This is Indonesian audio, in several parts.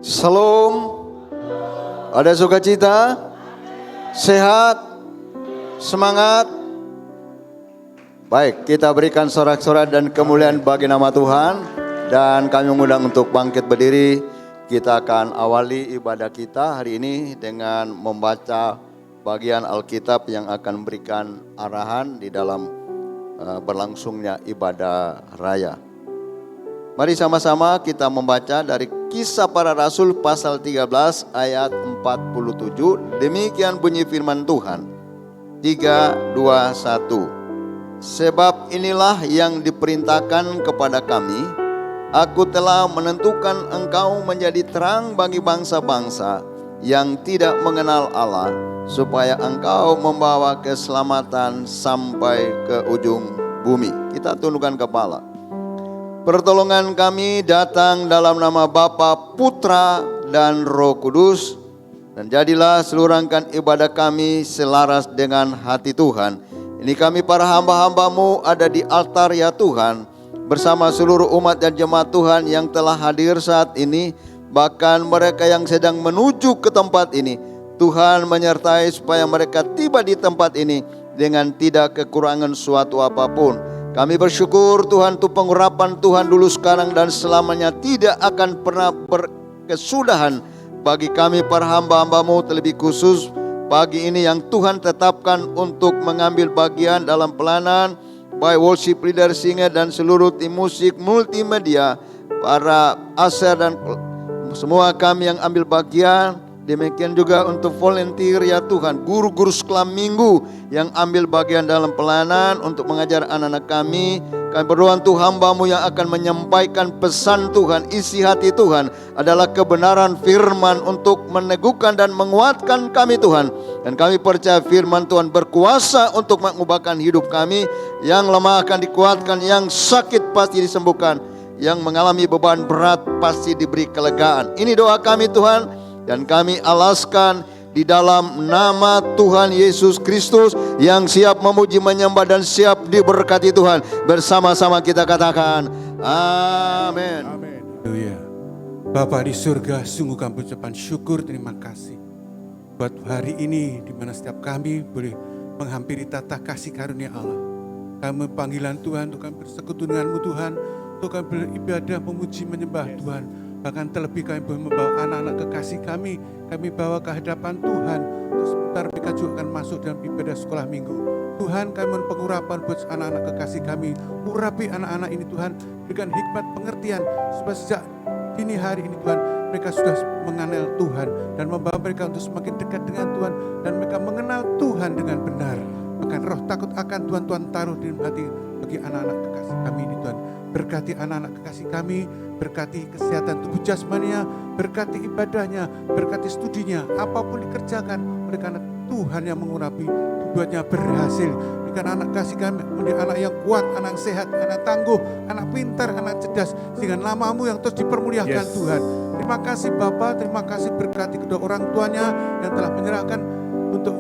Shalom. Ada sukacita? Sehat? Semangat? Baik, kita berikan sorak-sorai dan kemuliaan bagi nama Tuhan. Dan kami mengundang untuk bangkit berdiri. Kita akan awali ibadah kita hari ini dengan membaca bagian Alkitab yang akan memberikan arahan di dalam berlangsungnya ibadah raya. Mari sama-sama kita membaca dari Kisah Para Rasul pasal 13 ayat 47. Demikian bunyi firman Tuhan. 3, 2, 1. Sebab inilah yang diperintahkan kepada kami. Aku telah menentukan engkau menjadi terang bagi bangsa-bangsa yang tidak mengenal Allah, supaya engkau membawa keselamatan sampai ke ujung bumi. Kita tundukkan kepala. Pertolongan kami datang dalam nama Bapa, Putra, dan Roh Kudus. Dan jadilah seluruh rangkaian ibadah kami selaras dengan hati Tuhan. Ini kami para hamba-hambamu ada di altar ya Tuhan, bersama seluruh umat dan jemaat Tuhan yang telah hadir saat ini. Bahkan mereka yang sedang menuju ke tempat ini, Tuhan menyertai supaya mereka tiba di tempat ini dengan tidak kekurangan suatu apapun. Kami bersyukur Tuhan untuk pengurapan Tuhan dulu, sekarang, dan selamanya tidak akan pernah berkesudahan bagi kami para hamba-hambamu, terlebih khusus pagi ini yang Tuhan tetapkan untuk mengambil bagian dalam pelayanan, baik worship leader, singer, dan seluruh tim musik multimedia, para usher dan semua kami yang ambil bagian. Demikian juga untuk volunteer ya Tuhan, guru-guru sekolah minggu yang ambil bagian dalam pelayanan untuk mengajar anak-anak kami. Kami berdoa untuk hamba-Mu yang akan menyampaikan pesan Tuhan, isi hati Tuhan adalah kebenaran firman untuk meneguhkan dan menguatkan kami Tuhan. Dan kami percaya firman Tuhan berkuasa untuk mengubahkan hidup kami. Yang lemah akan dikuatkan, yang sakit pasti disembuhkan, yang mengalami beban berat pasti diberi kelegaan. Ini doa kami Tuhan. Dan kami alaskan di dalam nama Tuhan Yesus Kristus yang siap memuji, menyembah, dan siap diberkati Tuhan. Bersama-sama kita katakan amin. Amin. Haleluya. Bapa di surga, sungguh kami ucapan syukur, terima kasih buat hari ini di mana setiap kami boleh menghampiri tata kasih karunia Allah. Kami panggilan Tuhan untuk kami bersekutu denganmu Tuhan, untuk kami beribadah, memuji, menyembah Tuhan. Bahkan terlebih kami boleh membawa anak-anak kekasih kami bawa ke hadapan Tuhan. Terus sebentar mereka juga akan masuk dalam ibadah sekolah minggu. Tuhan, kami mohon pengurapan buat anak-anak kekasih kami. Urapi anak-anak ini Tuhan, berikan hikmat pengertian supaya sejak dini hari ini Tuhan, mereka sudah mengenal Tuhan dan membawa mereka untuk semakin dekat dengan Tuhan, dan mereka mengenal Tuhan dengan benar. Bahkan roh takut akan Tuhan taruh di hati bagi anak-anak kekasih kami ini Tuhan. Berkati anak-anak kekasih kami, berkati kesehatan tubuh jasmaninya, berkati ibadahnya, berkati studinya, apapun dikerjakan oleh karena Tuhan yang mengurapi, dibuatnya berhasil. Berikan anak kasih kami menjadi anak yang kuat, anak sehat, anak tangguh, anak pintar, anak cerdas, sehingga namamu yang terus dipermuliakan Tuhan. Terima kasih Bapa, terima kasih berkati kedua orang tuanya yang telah menyerahkan untuk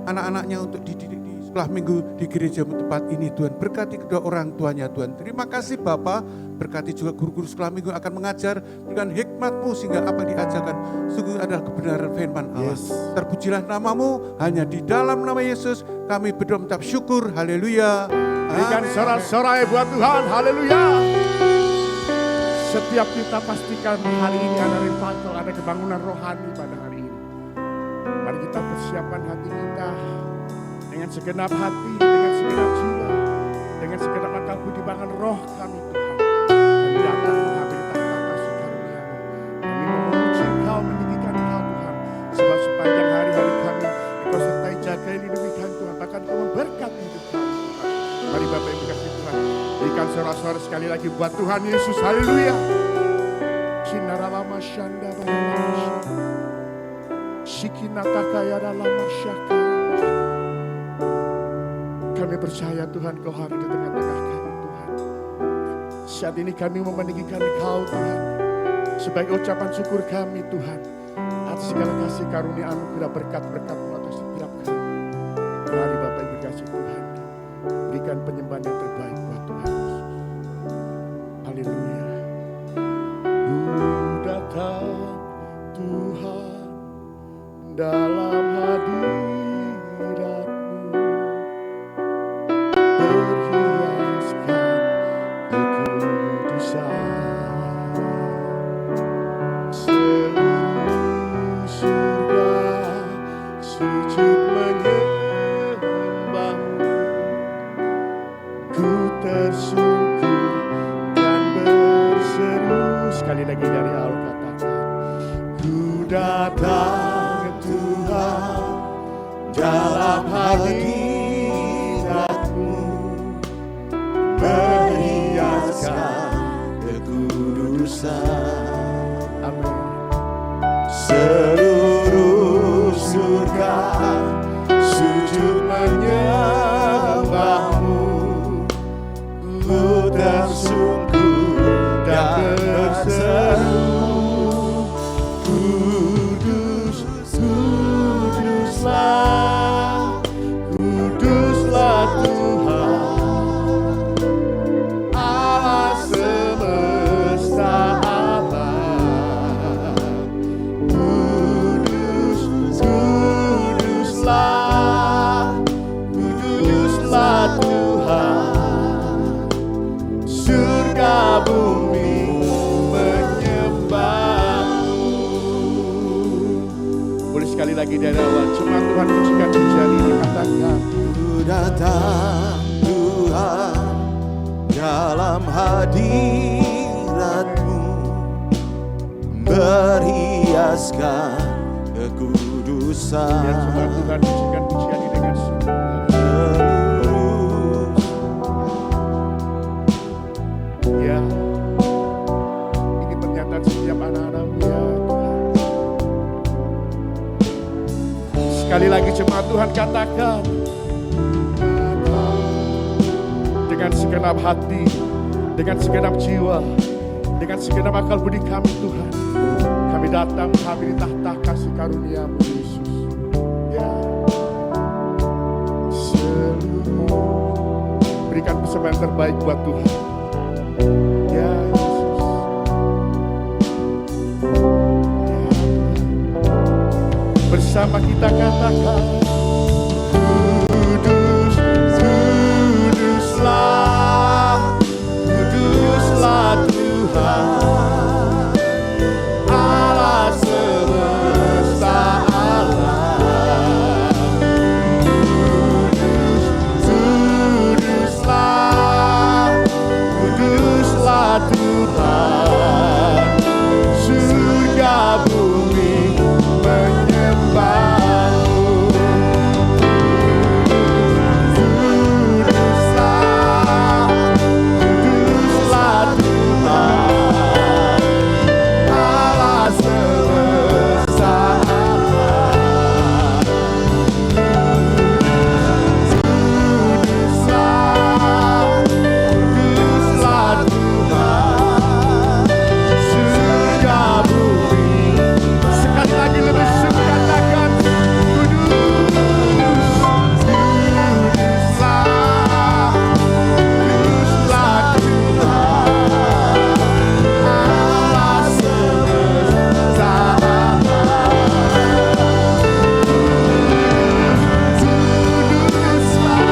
anak-anaknya untuk dididik di sekolah minggu di gereja tempat ini Tuhan. Berkati kedua orang tuanya Tuhan. Terima kasih Bapa, berkati juga guru-guru sekolah minggu akan mengajar dengan hikmat-Mu sehingga apa yang diajarkan sungguh adalah kebenaran firman Allah. Terpujilah namamu, hanya di dalam nama Yesus kami berdoa mengucap syukur. Haleluya. Berikan sorak-sorai buat Tuhan. Haleluya. Setiap kita pastikan hari ini ada revival, ada kebangunan rohani pada hari ini. Mari kita persiapkan hati kita dengan segenap hati, dengan segenap jiwa, dengan segenap akal budi bahkan roh kami Tuhan. Kami datang menghampiri tahta kasih karunia-Mu. Kami memuji Engkau, meninggikan Engkau Tuhan. Sebab sepanjang hari-hari kami Engkau sertai, jaga, lindungi kami Tuhan. Bahkan Engkau memberkati hidup kami Tuhan. Mari Bapak Ibu kasih Tuhan, berikan sorak-sorai sekali lagi buat Tuhan Yesus. Haleluya. Sinaralama syanda baralama Sikinata kaya dalam masyarakat. Kami percaya Tuhan Kau hadir di tengah-tengah kami Tuhan. Saat ini kami memeninggikan Kau Tuhan sebagai ucapan syukur kami Tuhan atas segala kasih karunia-Mu, bila berkat-berkat-Mu atas setiap kami. Mari Bapak Ibu kasih Tuhan, berikan penyembahan yang terbaik buat Tuhan Yesus. Haleluya. Ku datang dalam hadirat-Mu berhiaskan kekudusan. Seluruh surga sujud menyembah-Mu. Ku tersungkur dan berseru. Sekali lagi dari awal katakan, ku datang Tuhan dalam hadirat-Mu berhiaskan kekudusan. Amin. Seluruh surga sujud menyembah-Mu. Ku tersungkur dan berseru, kudus, kuduslah, kuduslah Tuhan, Allah semesta alam. Kudus, kuduslah, kuduslah Tuhan, surga bumi menyembah-Mu. Boleh sekali lagi dari awal, cuma Tuhan pujikan pujian ini, katakan, ku datang Tuhan dalam hadirat-Mu berhiaskan kekudusan. Ya, cuma Tuhan pujikan pujian ini dengan ya, ini pernyataan setiap anak-anak-Mu ya Tuhan. Sekali lagi jemaat Tuhan katakan, dengan segenap hati, dengan segenap jiwa, dengan segenap akal budi kami Tuhan, kami datang menghadiri tahta kasih karunia-Mu Yesus. Ya, seluruh berikan persembahan terbaik buat Tuhan. Ya Yesus, ya Tuhan. Bersama kita katakan, kudus, kuduslah, kuduslah Tuhan, Allah semesta alam. Kudus, kuduslah, kuduslah Tuhan, surga bumi menyembah-Mu. Kuduslah, kuduslah Tuhan, Allah semesta alam. Kuduslah, kuduslah Tuhan, surga bumi. Sekali lagi lebih sungguh katakan, kudus, kuduslah, kuduslah Tuhan, Allah semesta alam. Kuduslah,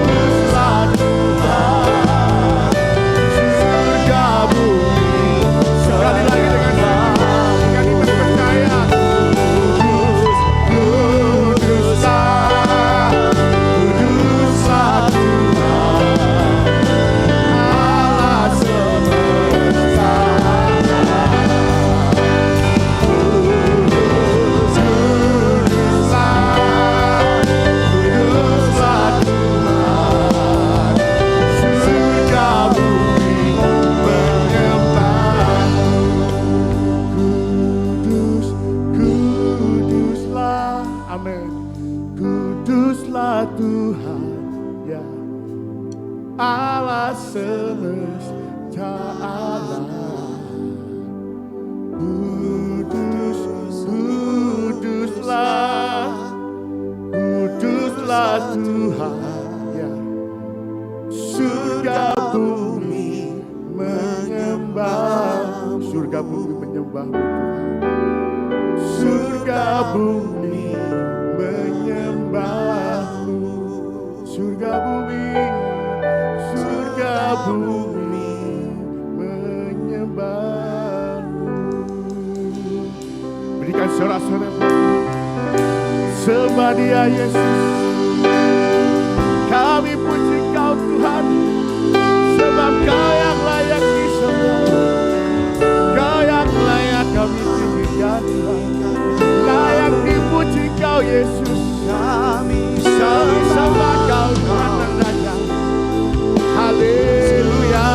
kuduslah Tuhan, surga bumi. Sekali lagi dengan iman percaya, kudus, kuduslah, kuduslah Tuhan, Allah semesta alam. Kudus, kuduslah, kuduslah Tuhan, surga bumi menyembah-Mu. Kudus, kuduslah, amin. Kuduslah Tuhan, ya Allah semesta alam. Kudus, kuduslah, kuduslah Tuhan, ya surga bumi menyembah. Surga bumi menyembah-Mu Tuhan. surga bumi menyembahmu, surga bumi menyembahmu. Berikan sorak-sorai sembah Dia Yesus. Kami puji Kau Tuhan, sebab Kau yang layak disembah, Kau yang layak kami tinggikan, layak dipuji Kau Yesus. Kami sembah Kau Tuhan dan Raja. Haleluya.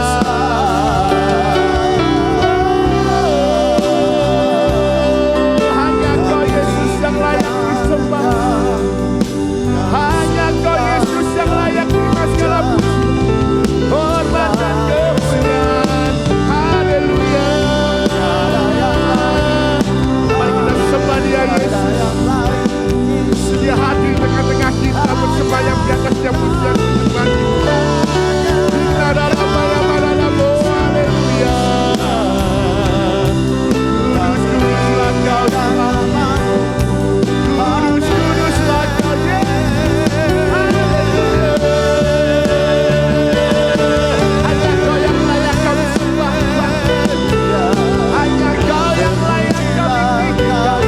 Hanya Kau Yesus yang layak disembah, hanya Kau Yesus yang layak terima segala puji, hormat dan kemuliaan. Haleluya. Mari kita sembah Dia Yesus. Dia hadir tengah-tengah kita, bersembahyang di atasnya pujian penyembahan kita. Kita dalam malam-malam, haleluya. Kudus-kuduslah Kau Tuhan, kudus-kuduslah Kau Yesus. Haleluya. Hanya Kau yang layak kami sembah, hanya Kau yang layak kami tinggikan,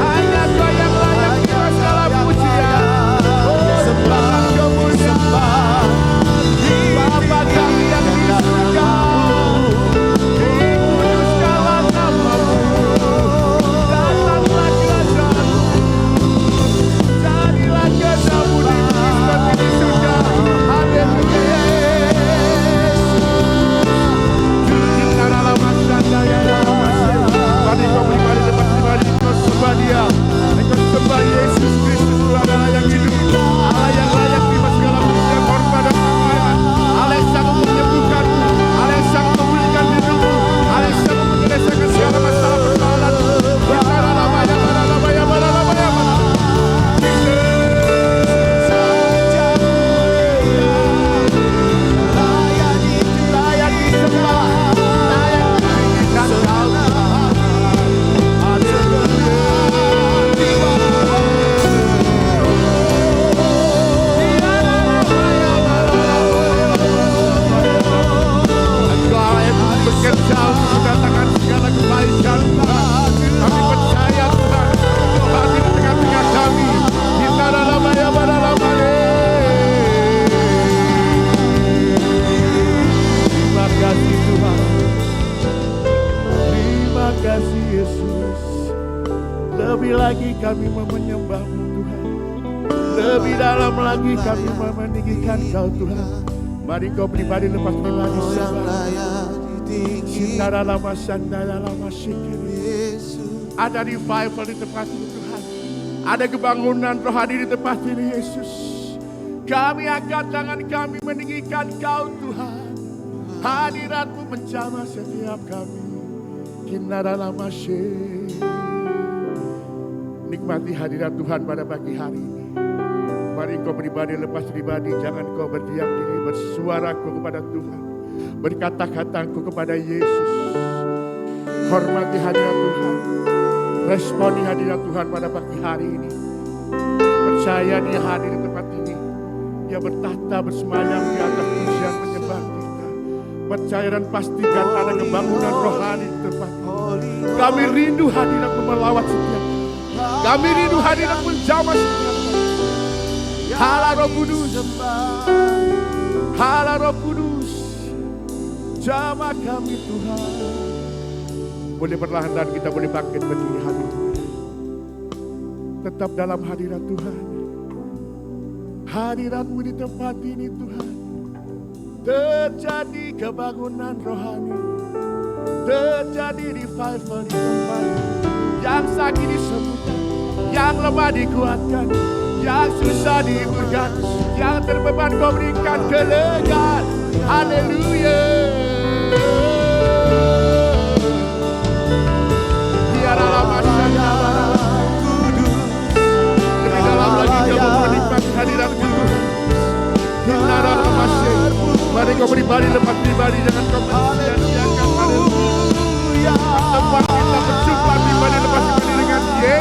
hanya Kau yang layak terima segala pujian, sembah kemuliaan. Bapa kami yang di surga, dikuduskanlah nama-Mu, datanglah kerajaan-Mu, jadilah kehendak-Mu di bumi seperti di surga. Haleluya. Mari kau pribadi depan pribadi, kau sembah Dia, kau sembah Yesus Kristus, Allah yang hidup, Allah yang layak terima segala pujian, hormat dan kemuliaan. Allah yang sanggup menyembuhkanmu, Allah yang sanggup memulihkan hidupmu, Allah yang sanggup menyelesaikan segala masalah persoalanmu. Layak disembah, layak ditinggikan Kau Tuhan. Engkau Allah yang bekerja untuk mendatangkan segala kebaikan Tuhan. Kami percaya Tuhan, Engkau hadir di tengah-tengah kami. Kita dalam terima kasih Tuhan, terima kasih Yesus. Lebih lagi kami mau menyembah-Mu Tuhan, lebih dalam lagi kami mau meninggikan Kau Tuhan. Mari Kau pribadi lepas pribadi sembah. Cinta dalam ada revival di tempat ini Tuhan, ada kebangunan rohani di tempat ini Yesus. Kami angkat tangan kami meninggikan Kau Tuhan. Hadirat-Mu menjamah setiap kami. Nikmati hadirat Tuhan pada pagi hari ini. Mari Kau pribadi lepas pribadi, jangan Kau berdiam diri, bersuaraku kepada Tuhan, berkata-kataku kepada Yesus. Hormati hadirat Tuhan, responi hadirat Tuhan pada pagi hari ini. Percaya Dia hadir di tempat ini, Dia bertahta bersemayam di atas pujian penyembah kita. Percaya dan pastikan ada kebangunan rohani di tempat ini. Kami rindu hadirat-Mu melawat setiap, kami rindu hadirat-Mu menjamah setiap. Hala Roh Kudus, Hala Roh Kudus, jamah kami Tuhan. Boleh perlahan dan kita boleh bangkit berdiri hari ini. Tetap dalam hadirat Tuhan. Hadirat-Mu di tempat ini Tuhan. Terjadi kebangunan rohani, terjadi revival di tempat ini. Yang sakit disembuhkan, yang lemah dikuatkan, yang susah dihiburkan, yang terbeban Kau berikan kelegaan. Haleluya. Biarlah masyarakat kudus, lebih dalam lagi Kau menikmati hadirat-Mu Tuhan. Kita dalam masyarakat, mari Kau pribadi lepas pribadi, jangan Kau mensia-siakan. Haleluya. Tempat kita berjumpa pribadi lepas pribadi dengan Yesus.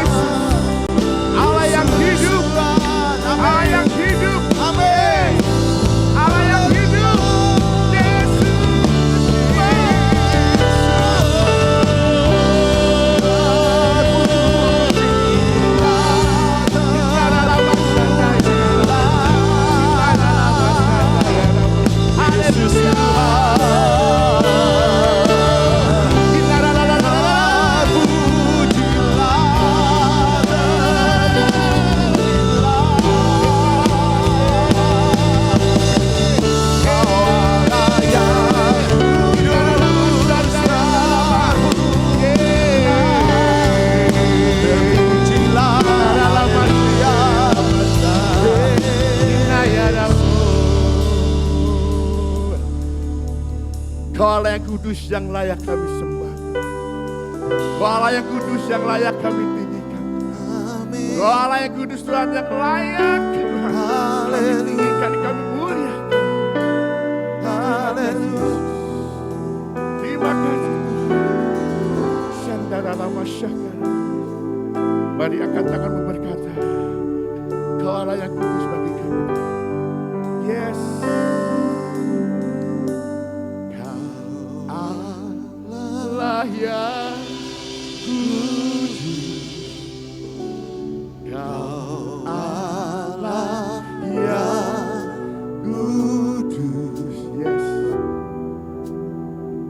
kudus yang layak kami sembah. Kau Allah yang kudus yang layak kami tinggikan. Kau Allah yang kudus Tuhan yang layak Tuhan kami tinggikan, kami muliakan. Terima kasih Tuhan. Sandara lama syakara. Mari angkat tanganmu berkata, Kau Allah yang kudus bagi kami. Yes. Kau Allah yang kudus. Kau Allah yang kudus. Yes.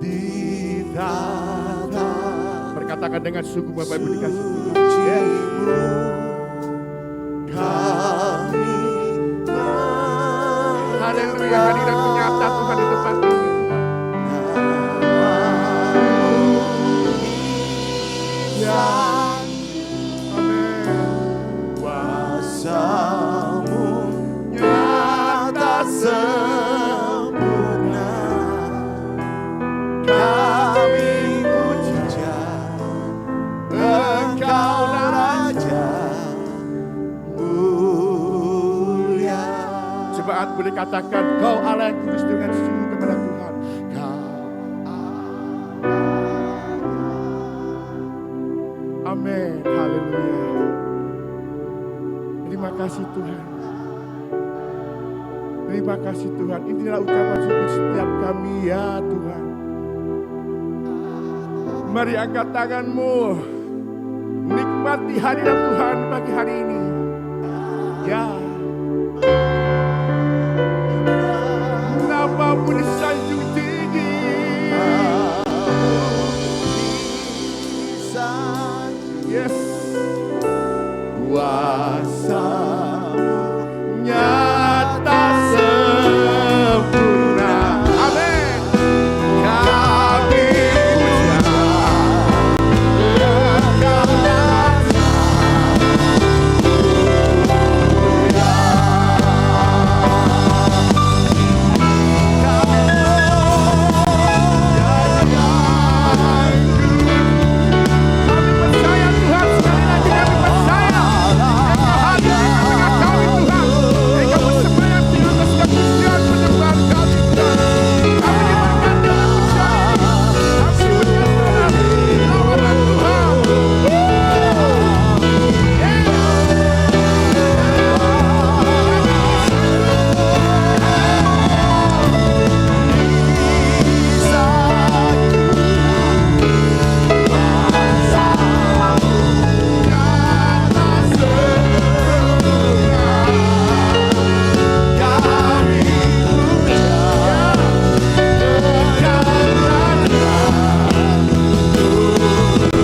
Ditata. Berkatakan dengan sungguh Bapak Ibu dikasih Tuhan. Yes. Kami haleluya, hadirat nyata Tuhan di depan kami Tuhan. Ya, amin. Kuasa-Mu nyata sempurna. Kami puja Engkau Raja mulia. Jemaat boleh katakan, Kau Allah yang kudus dengan sungguh kepada Tuhan. Kau Allah. Amin. Haleluya. Terima kasih Tuhan. Terima kasih Tuhan. Inilah ucapan syukur setiap kami ya Tuhan. Mari angkat tanganmu. Nikmati hadirat Tuhan pagi hari ini. Ya. Namamu disanjung tinggi. Yes. Kuasa-Mu nyata sempurna. Amin. Kami puja Engkau Raja mulia. Kami percaya Tuhan, sekali lagi kami percaya Engkau hadir di tengah kami Tuhan. Engkau bersemayam di atas kepujian penyembahan kami Tuhan. Kami diberkati oleh pujian ini. Kami menyatakan lawanan Tuhan.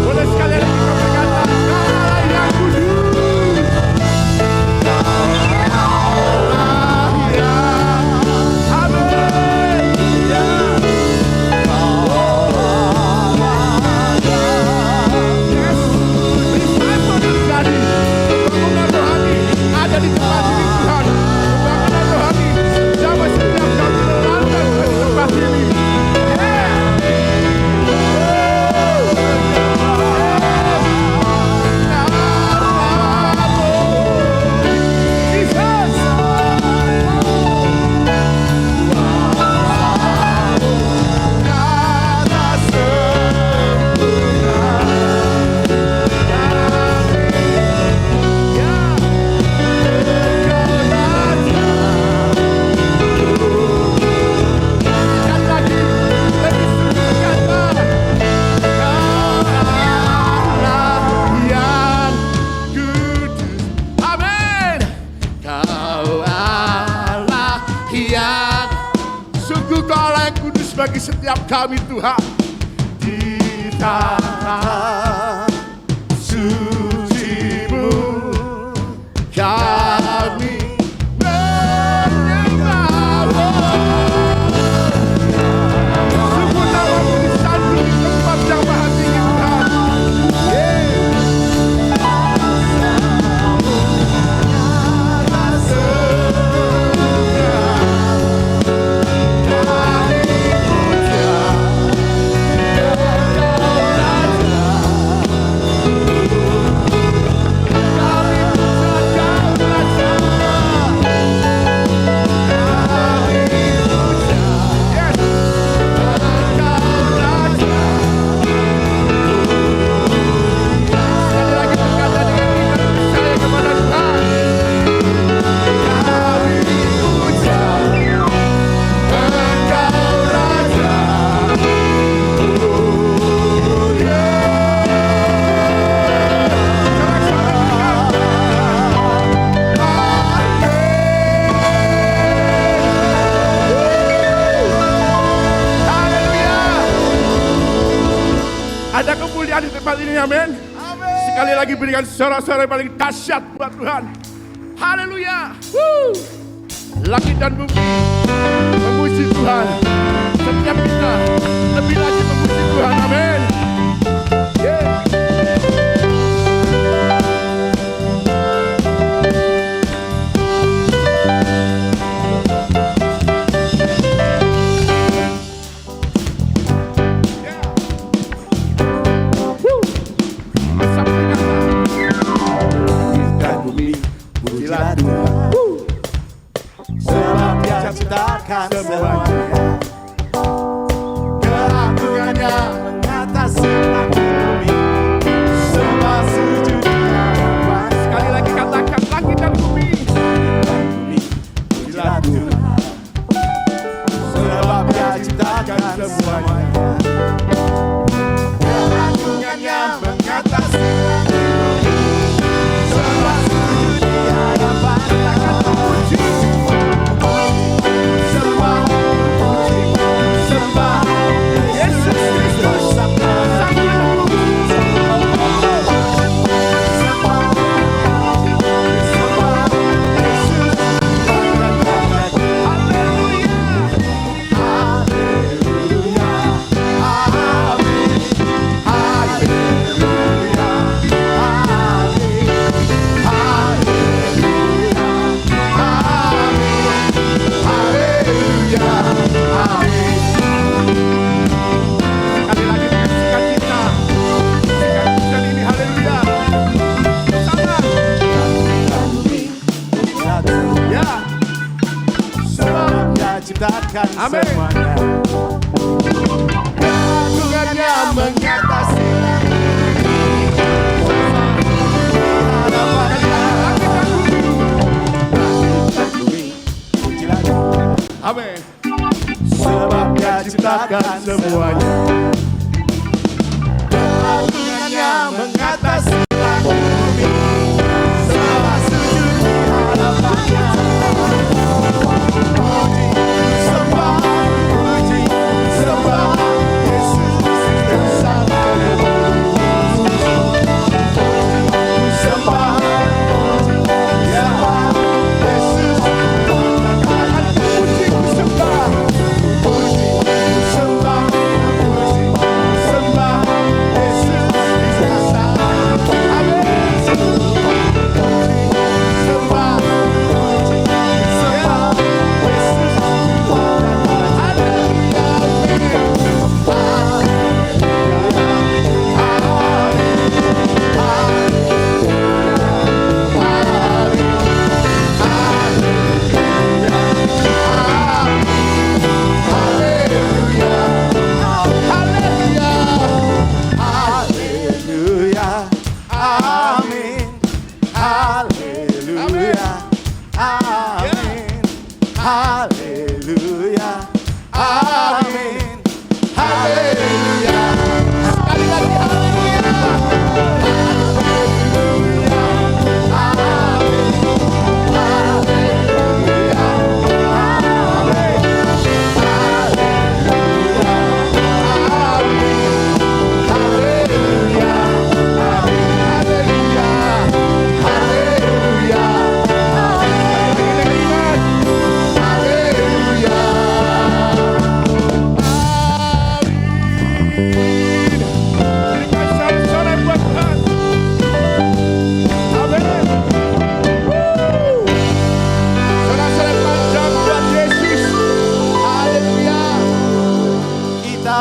Boleh sekali lagi kita berkata, Kau Allah yang kudus. Allah yang amin. Yes. Revival terjadi. Pembangunan rohani ada di tempat ini Tuhan. Pembangunan rohani sama setiap kami melangkah ke tempat ini. Bagi setiap kami Tuhan di tanah suci-Mu kami menyembah-Mu. Sungguh nama-Mu disanjung di tempat yang maha tinggi Tuhan. Ada kemuliaan di tempat ini, amin. Sekali lagi berikan sorak-sorai paling dahsyat buat Tuhan. Haleluya. Langit dan bumi memuji Tuhan. Setiap kita lebih lagi memuji Tuhan, amin. Yeah. Sebab Dia ciptakan semuanya, keagungannya mengatasi langit bumi, sebab sujud Dia Bapa. Sekali lagi katakan langit dan bumi. Pujilah Tuhan, sebab Dia ciptakan semuanya, keagungannya mengatasi langit bumi, sebab sujud Dia Bapa. Ciptakan amin. Semuanya, keagungannya mengatasi amin. Sebab Dia ciptakan semuanya, keagungannya mengatasi langit bumi, sebab sujud di hadapannya.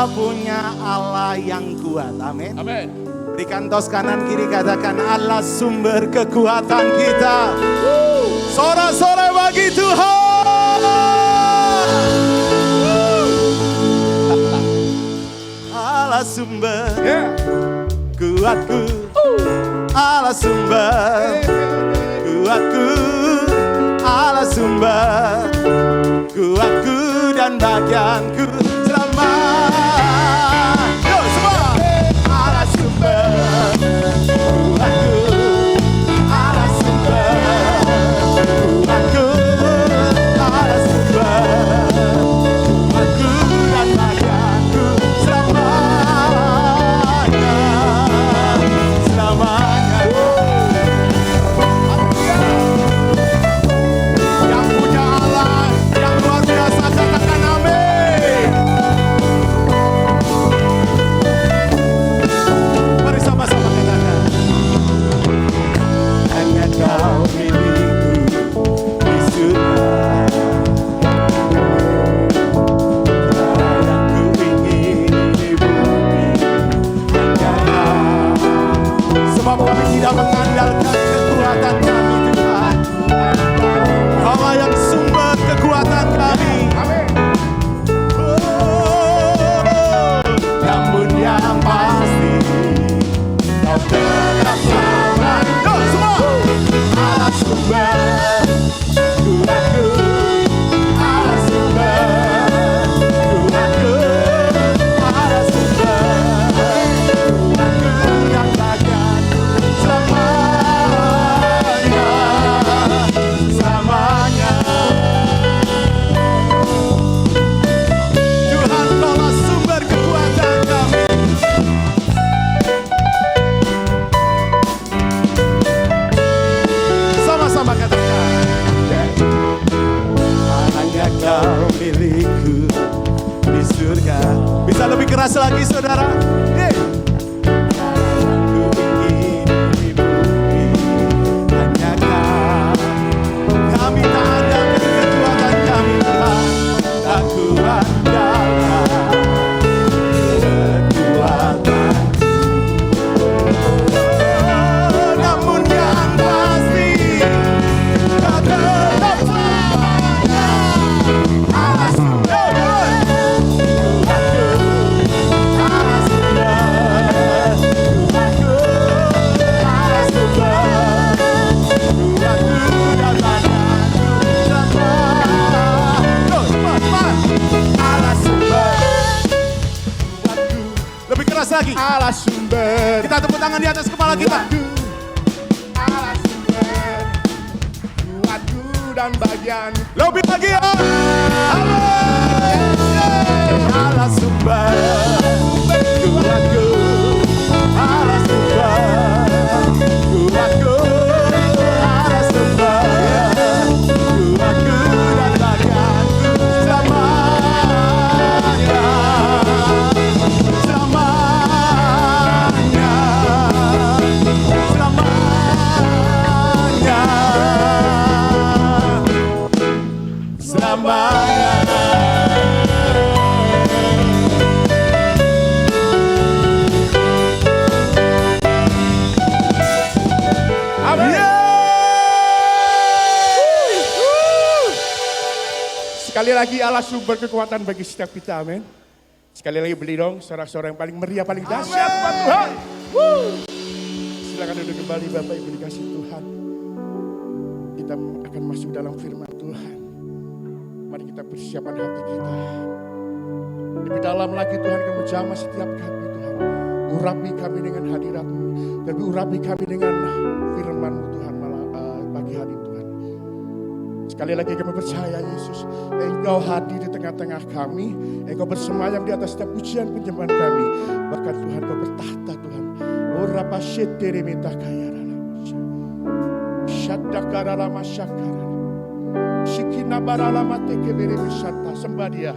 Punya Allah yang kuat, amin. Amin. Berikan tos kanan kiri, katakan Allah sumber kekuatan kita. Sorak-sorai bagi Tuhan. Allah sumber kuatku, Allah sumber kuatku, Allah sumber kuatku dan bagianku selamat. Yo semua. Allah sumber kuatku, Allah sumber kuatku, Allah sumber kuatku dan bagianku selamat. Sebab kami tidak mengandalkan kekuatan kami Tuhan. Kaulah yang sumber kekuatan kami. Namun yang pasti Kau tetap sama. Yuk semua. Allah sumber kuatku, Allah sumber kuatku, Allah sumber kuatku dan bagianku selamanya, selamanya. Tuhan kaulah sumber kekuatan kami. Sama-sama katakan, hanya Kau milikku di surga. Bisa lebih keras lagi saudara? Aku ingin di bumi, hanya Kau. Kami tak andalkan kekuatan kami Tuhan, aku andalkan kekuatan. Namun yang pasti Kau tetap selamanya. Allah sumber kuatku, Allah sumber kuatku, Allah sumber kuatku dan badanku selamanya. Allah sumber kuatku. Lebih keras lagi. Allah sumber. Kita tepuk tangan di atas kepala kita. Allah sumber kuatku dan bagian. Lebih lagi ya. Allah sumber kuatku, Allah sumber kuatku, Allah sumber kuatku dan bagianku selamanya, selamanya, selamanya, selamanya. Sekali lagi Allah sumber kekuatan bagi setiap kita, amin. Sekali lagi beli dong sorak-sorak yang paling meriah, paling dahsyat buat Tuhan. Silakan duduk kembali Bapak Ibu dikasih Tuhan. Kita akan masuk dalam firman Tuhan. Mari kita persiapkan hati kita. Lebih dalam lagi Tuhan kamu jamah setiap kami Tuhan. Urapi kami dengan hadirat-Mu. Lebih urapi kami dengan firman-Mu Tuhan pagi hari Tuhan. Sekali lagi kami percaya Yesus, Engkau hadir di tengah-tengah kami, Engkau bersemayam di atas setiap pujian penyembahan kami. Bahkan Tuhan Kau bertahta Tuhan. Ora pashetere minta kaya rana. Shaddakara lama syakara. Shikina barala mate kebere wisata. Sembah Dia.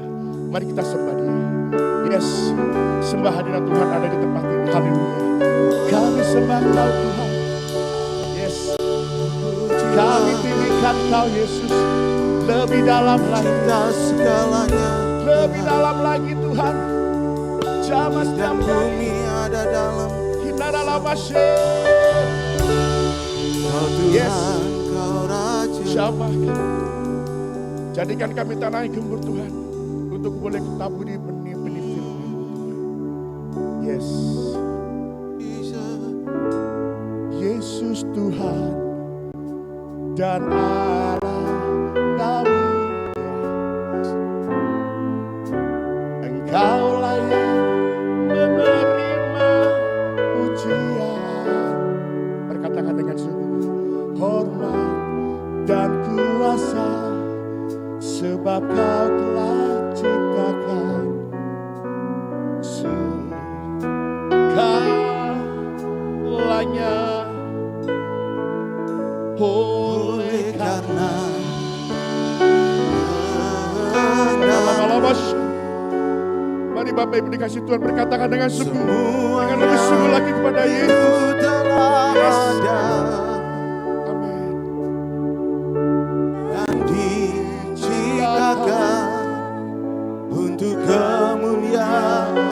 Mari kita sembah Dia. Yes, sembah hadirat Tuhan ada di tempat ini. Haleluya. Kami sembah Kau Tuhan. Yes. Kami tinggikan Kau Yesus. Lebih dalam lagi Segalanya lebih dalam lagi Tuhan. Jamah setiap dan bumi kami. ada dalam Kita dalam asyik. Kau Tuhan, Yes. Kau Raja. Jamah kami. Jadikan kami tanah yang gembur Tuhan. Untuk boleh ketaburi benih-benih firman Tuhan. Yes. Yesus Tuhan dan Allah kami. Engkau layak menerima pujian. Berkatakan dengan sungguh, hormat dan kuasa, sebab Kau telah ciptakan segalanya. Oleh karena mari Bapak Ibu dikasih Tuhan berkatakan dengan sungguh, dengan lebih sungguh lagi kepada Yesus. Yes. Amin. Dan diciptakan untuk kemuliaan-Mu.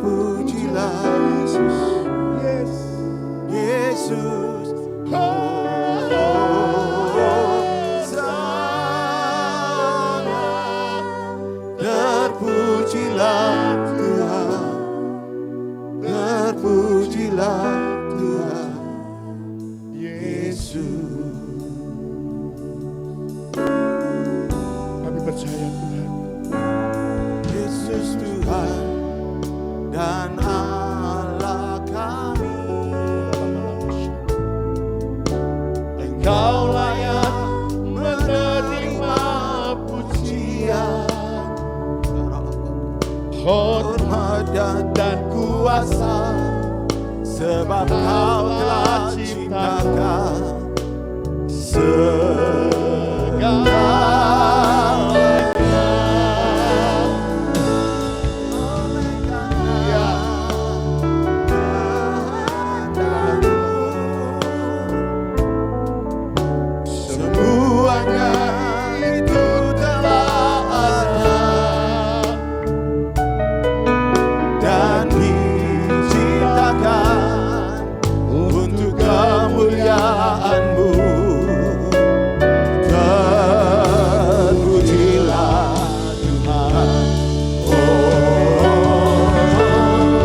terpujilah Yes. Yesus. Terpujilah Tuhan, terpujilah Tuhan Yesus. Kami percaya Tuhan. Yesus Tuhan dan Allah kami, Engkau layak menerima pujian, hormat dan kuasa, sebab Kau telah ciptakan semuanya itu telah ada dan diciptakan untuk kemuliaan-Mu. Terpujilah Tuhan,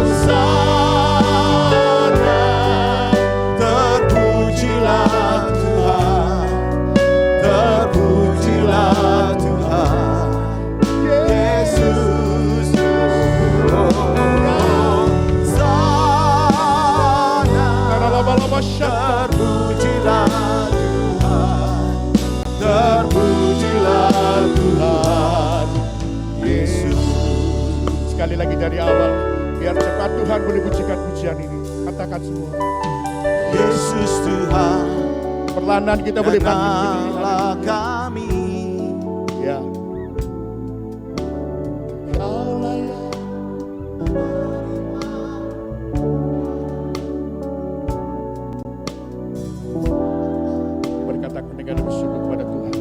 Hosana. Terpujilah Tuhan, terpujilah Tuhan Yesus. Terpujilah Tuhan, terpujilah Tuhan Yesus. Sekali lagi dari awal, biar cepat Tuhan boleh pujikan pujian ini. Katakan semua. Yesus Tuhan, Perlahan kita boleh dan bangkit berdiri. Allah kami. Ya. Berkatakan dengan bersyukur kepada Tuhan.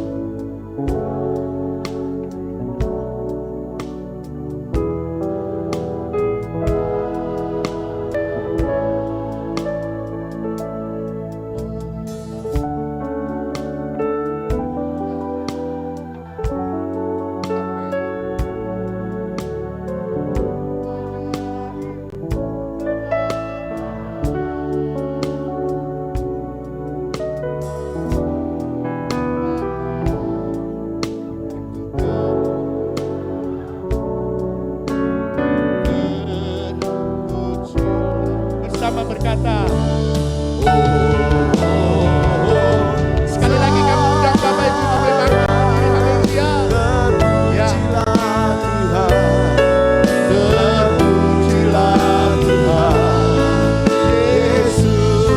Bersama berkata, sekali lagi kami undang Bapak Ibu boleh bangkit berdiri. Haleluya. Ya. Terpujilah Tuhan, Yesus.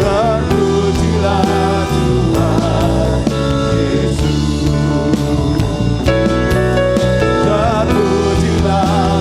Terpujilah Tuhan, terpujilah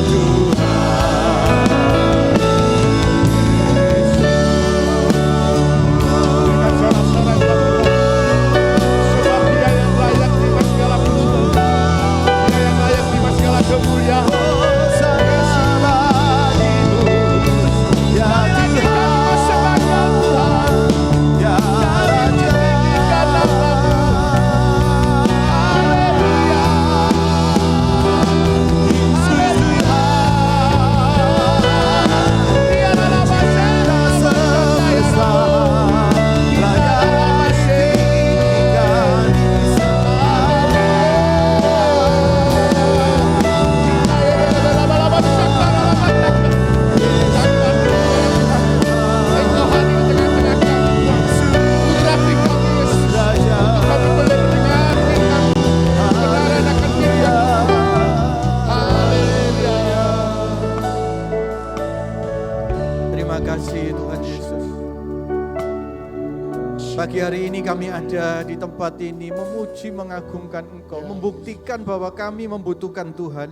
Pagi hari ini kami ada di tempat ini memuji, mengagungkan Engkau, membuktikan bahwa kami membutuhkan Tuhan,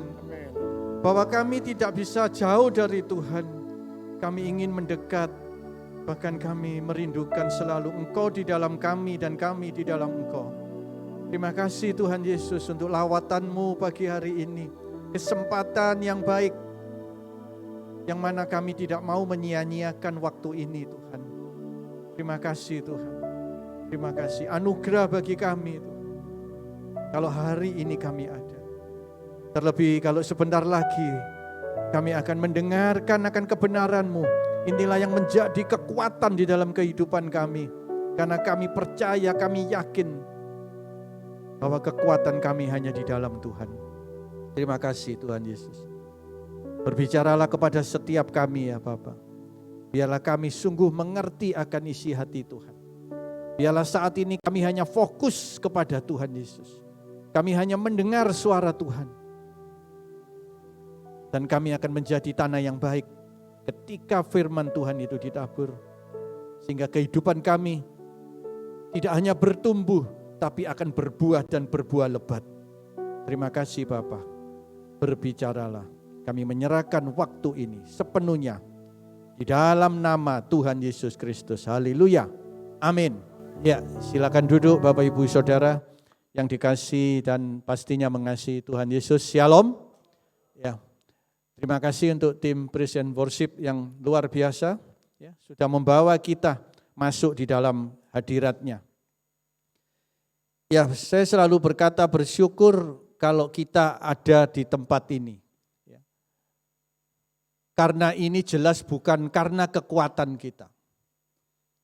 bahwa kami tidak bisa jauh dari Tuhan. Kami ingin mendekat, bahkan kami merindukan selalu Engkau di dalam kami dan kami di dalam Engkau. Terima kasih Tuhan Yesus untuk lawatan-Mu pagi hari ini, kesempatan yang baik, yang mana kami tidak mau menyia-nyiakan waktu ini Tuhan. Terima kasih Tuhan. Terima kasih, anugerah bagi kami itu. Kalau hari ini kami ada. Terlebih kalau sebentar lagi kami akan mendengarkan akan kebenaran-Mu. Inilah yang menjadi kekuatan di dalam kehidupan kami. Karena kami percaya, kami yakin bahwa kekuatan kami hanya di dalam Tuhan. Terima kasih Tuhan Yesus. Berbicaralah kepada setiap kami ya Bapa. Biarlah kami sungguh mengerti akan isi hati Tuhan. Biarlah saat ini kami hanya fokus kepada Tuhan Yesus. Kami hanya mendengar suara Tuhan. Dan kami akan menjadi tanah yang baik ketika firman Tuhan itu ditabur. Sehingga kehidupan kami tidak hanya bertumbuh, tapi akan berbuah dan berbuah lebat. Terima kasih Bapa. Berbicaralah. Kami menyerahkan waktu ini sepenuhnya di dalam nama Tuhan Yesus Kristus. Haleluya. Amin. Ya, silakan duduk Bapak Ibu Saudara yang dikasihi dan pastinya mengasihi Tuhan Yesus. Shalom. Ya. Terima kasih untuk tim Praise and Worship yang luar biasa ya, sudah membawa kita masuk di dalam hadirat-Nya. Ya, saya selalu berkata bersyukur kalau kita ada di tempat ini. Ya. Karena ini jelas bukan karena kekuatan kita.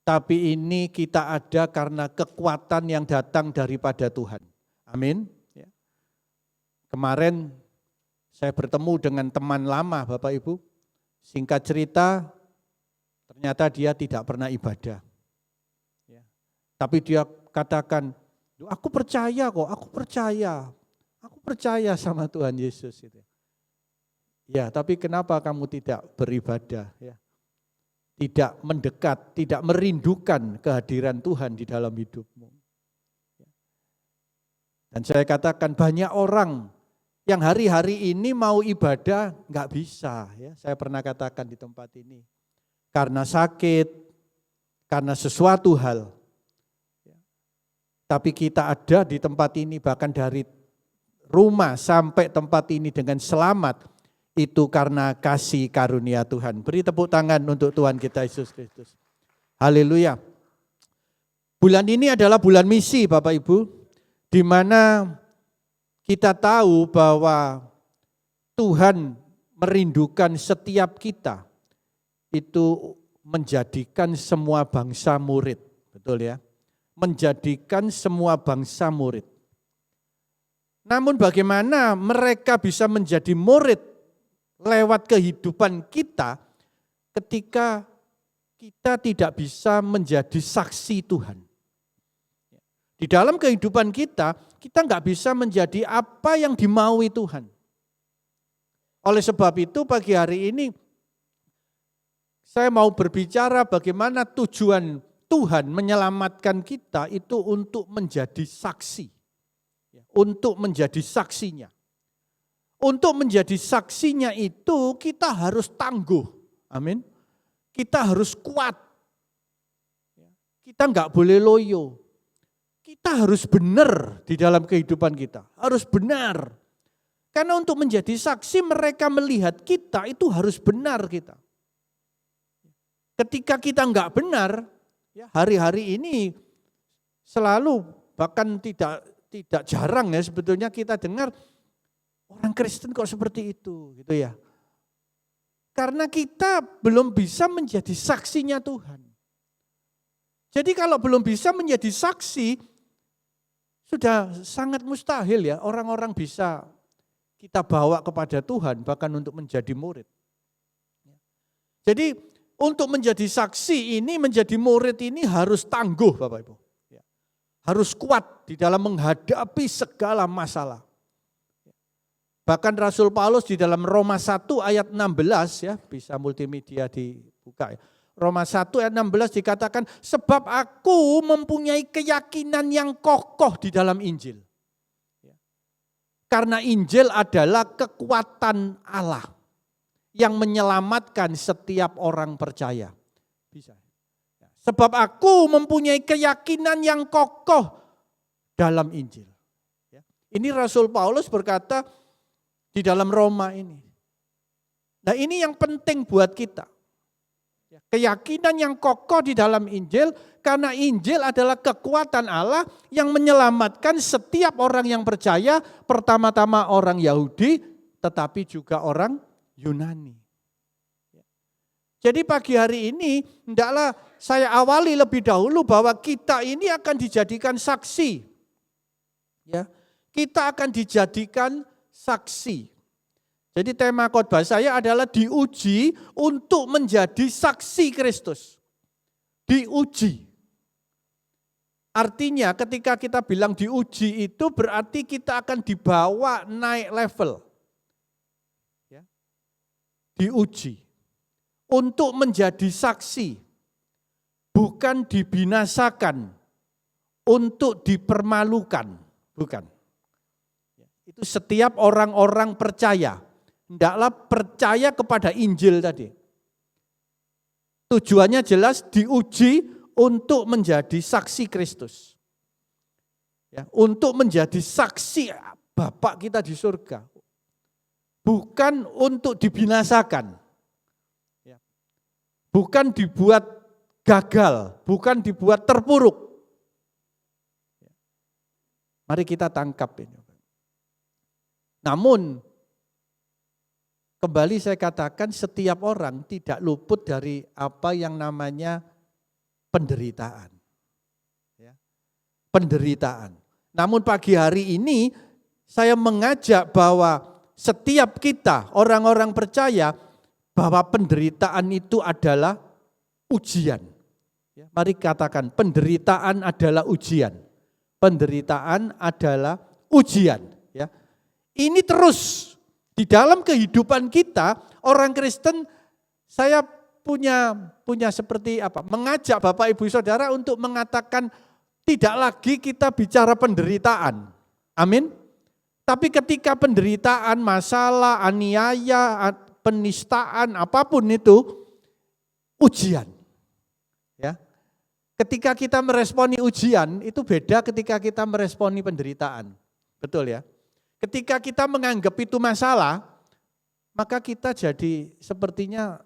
Tapi ini kita ada karena kekuatan yang datang daripada Tuhan. Amin. Ya. Kemarin saya bertemu dengan teman lama Bapak Ibu. Singkat cerita, ternyata dia tidak pernah ibadah. Ya. Tapi dia katakan, aku percaya kok, aku percaya sama Tuhan Yesus. Ya, tapi kenapa kamu tidak beribadah? Ya. Tidak mendekat, tidak merindukan kehadiran Tuhan di dalam hidupmu. Dan saya katakan banyak orang yang hari-hari ini mau ibadah nggak bisa. Ya, saya pernah katakan di tempat ini. Karena sakit, karena sesuatu hal. Tapi kita ada di tempat ini bahkan dari rumah sampai tempat ini dengan selamat. Itu karena kasih karunia Tuhan. Beri tepuk tangan untuk Tuhan kita Yesus Kristus. Haleluya. Bulan ini adalah bulan misi Bapak Ibu. Di mana kita tahu bahwa Tuhan merindukan setiap kita. Itu menjadikan semua bangsa murid. Betul ya? Menjadikan semua bangsa murid. Namun bagaimana mereka bisa menjadi murid lewat kehidupan kita ketika kita tidak bisa menjadi saksi Tuhan. Di dalam kehidupan kita nggak bisa menjadi apa yang dimaui Tuhan. Oleh sebab itu pagi hari ini saya mau berbicara bagaimana tujuan Tuhan menyelamatkan kita itu untuk menjadi saksi. Untuk menjadi saksinya. Untuk menjadi saksinya itu kita harus tangguh. Amin. Kita harus kuat. Kita enggak boleh loyo. Kita harus benar di dalam kehidupan kita. Harus benar. Karena untuk menjadi saksi mereka melihat kita itu harus benar kita. Ketika kita enggak benar, ya hari-hari ini selalu bahkan tidak jarang ya sebetulnya kita dengar orang Kristen kok seperti itu, gitu ya. Karena kita belum bisa menjadi saksinya Tuhan. Jadi kalau belum bisa menjadi saksi, sudah sangat mustahil ya orang-orang bisa kita bawa kepada Tuhan bahkan untuk menjadi murid. Jadi untuk menjadi saksi ini, menjadi murid ini harus tangguh Bapak Ibu. Harus kuat di dalam menghadapi segala masalah. Bahkan Rasul Paulus di dalam Roma 1 ayat 16 ya, bisa multimedia dibuka ya. Roma 1 ayat 16 dikatakan, sebab aku mempunyai keyakinan yang kokoh di dalam Injil. Karena Injil adalah kekuatan Allah yang menyelamatkan setiap orang percaya. Bisa. Sebab aku mempunyai keyakinan yang kokoh dalam Injil. Ini Rasul Paulus berkata di dalam Roma ini. Nah ini yang penting buat kita. Keyakinan yang kokoh di dalam Injil, karena Injil adalah kekuatan Allah yang menyelamatkan setiap orang yang percaya, pertama-tama orang Yahudi, tetapi juga orang Yunani. Jadi pagi hari ini, hendaklah saya awali lebih dahulu bahwa kita ini akan dijadikan saksi. Ya, kita akan dijadikan saksi. Jadi tema khotbah saya adalah diuji untuk menjadi saksi Kristus. Diuji. Artinya ketika kita bilang diuji itu berarti kita akan dibawa naik level. Ya. Diuji. Untuk menjadi saksi. Bukan dibinasakan. Untuk dipermalukan. Bukan. Itu setiap orang-orang percaya. Hendaklah percaya kepada Injil tadi. Tujuannya jelas diuji untuk menjadi saksi Kristus. Ya, untuk menjadi saksi Bapak kita di surga. Bukan untuk dibinasakan. Ya. Bukan dibuat gagal, bukan dibuat terpuruk. Ya. Mari kita tangkap ini. Namun, kembali saya katakan setiap orang tidak luput dari apa yang namanya penderitaan. Ya. Penderitaan. Namun pagi hari ini saya mengajak bahwa setiap kita orang-orang percaya bahwa penderitaan itu adalah ujian. Ya. Mari katakan penderitaan adalah ujian. Penderitaan adalah ujian. Ya. Ini terus. Di dalam kehidupan kita, orang Kristen, saya punya seperti apa? Mengajak Bapak Ibu Saudara untuk mengatakan tidak lagi kita bicara penderitaan. Amin. Tapi ketika penderitaan, masalah, aniaya, penistaan, apapun itu, ujian. Ya. Ketika kita meresponi ujian, itu beda ketika kita meresponi penderitaan. Betul ya? Ketika kita menganggap itu masalah, maka kita jadi sepertinya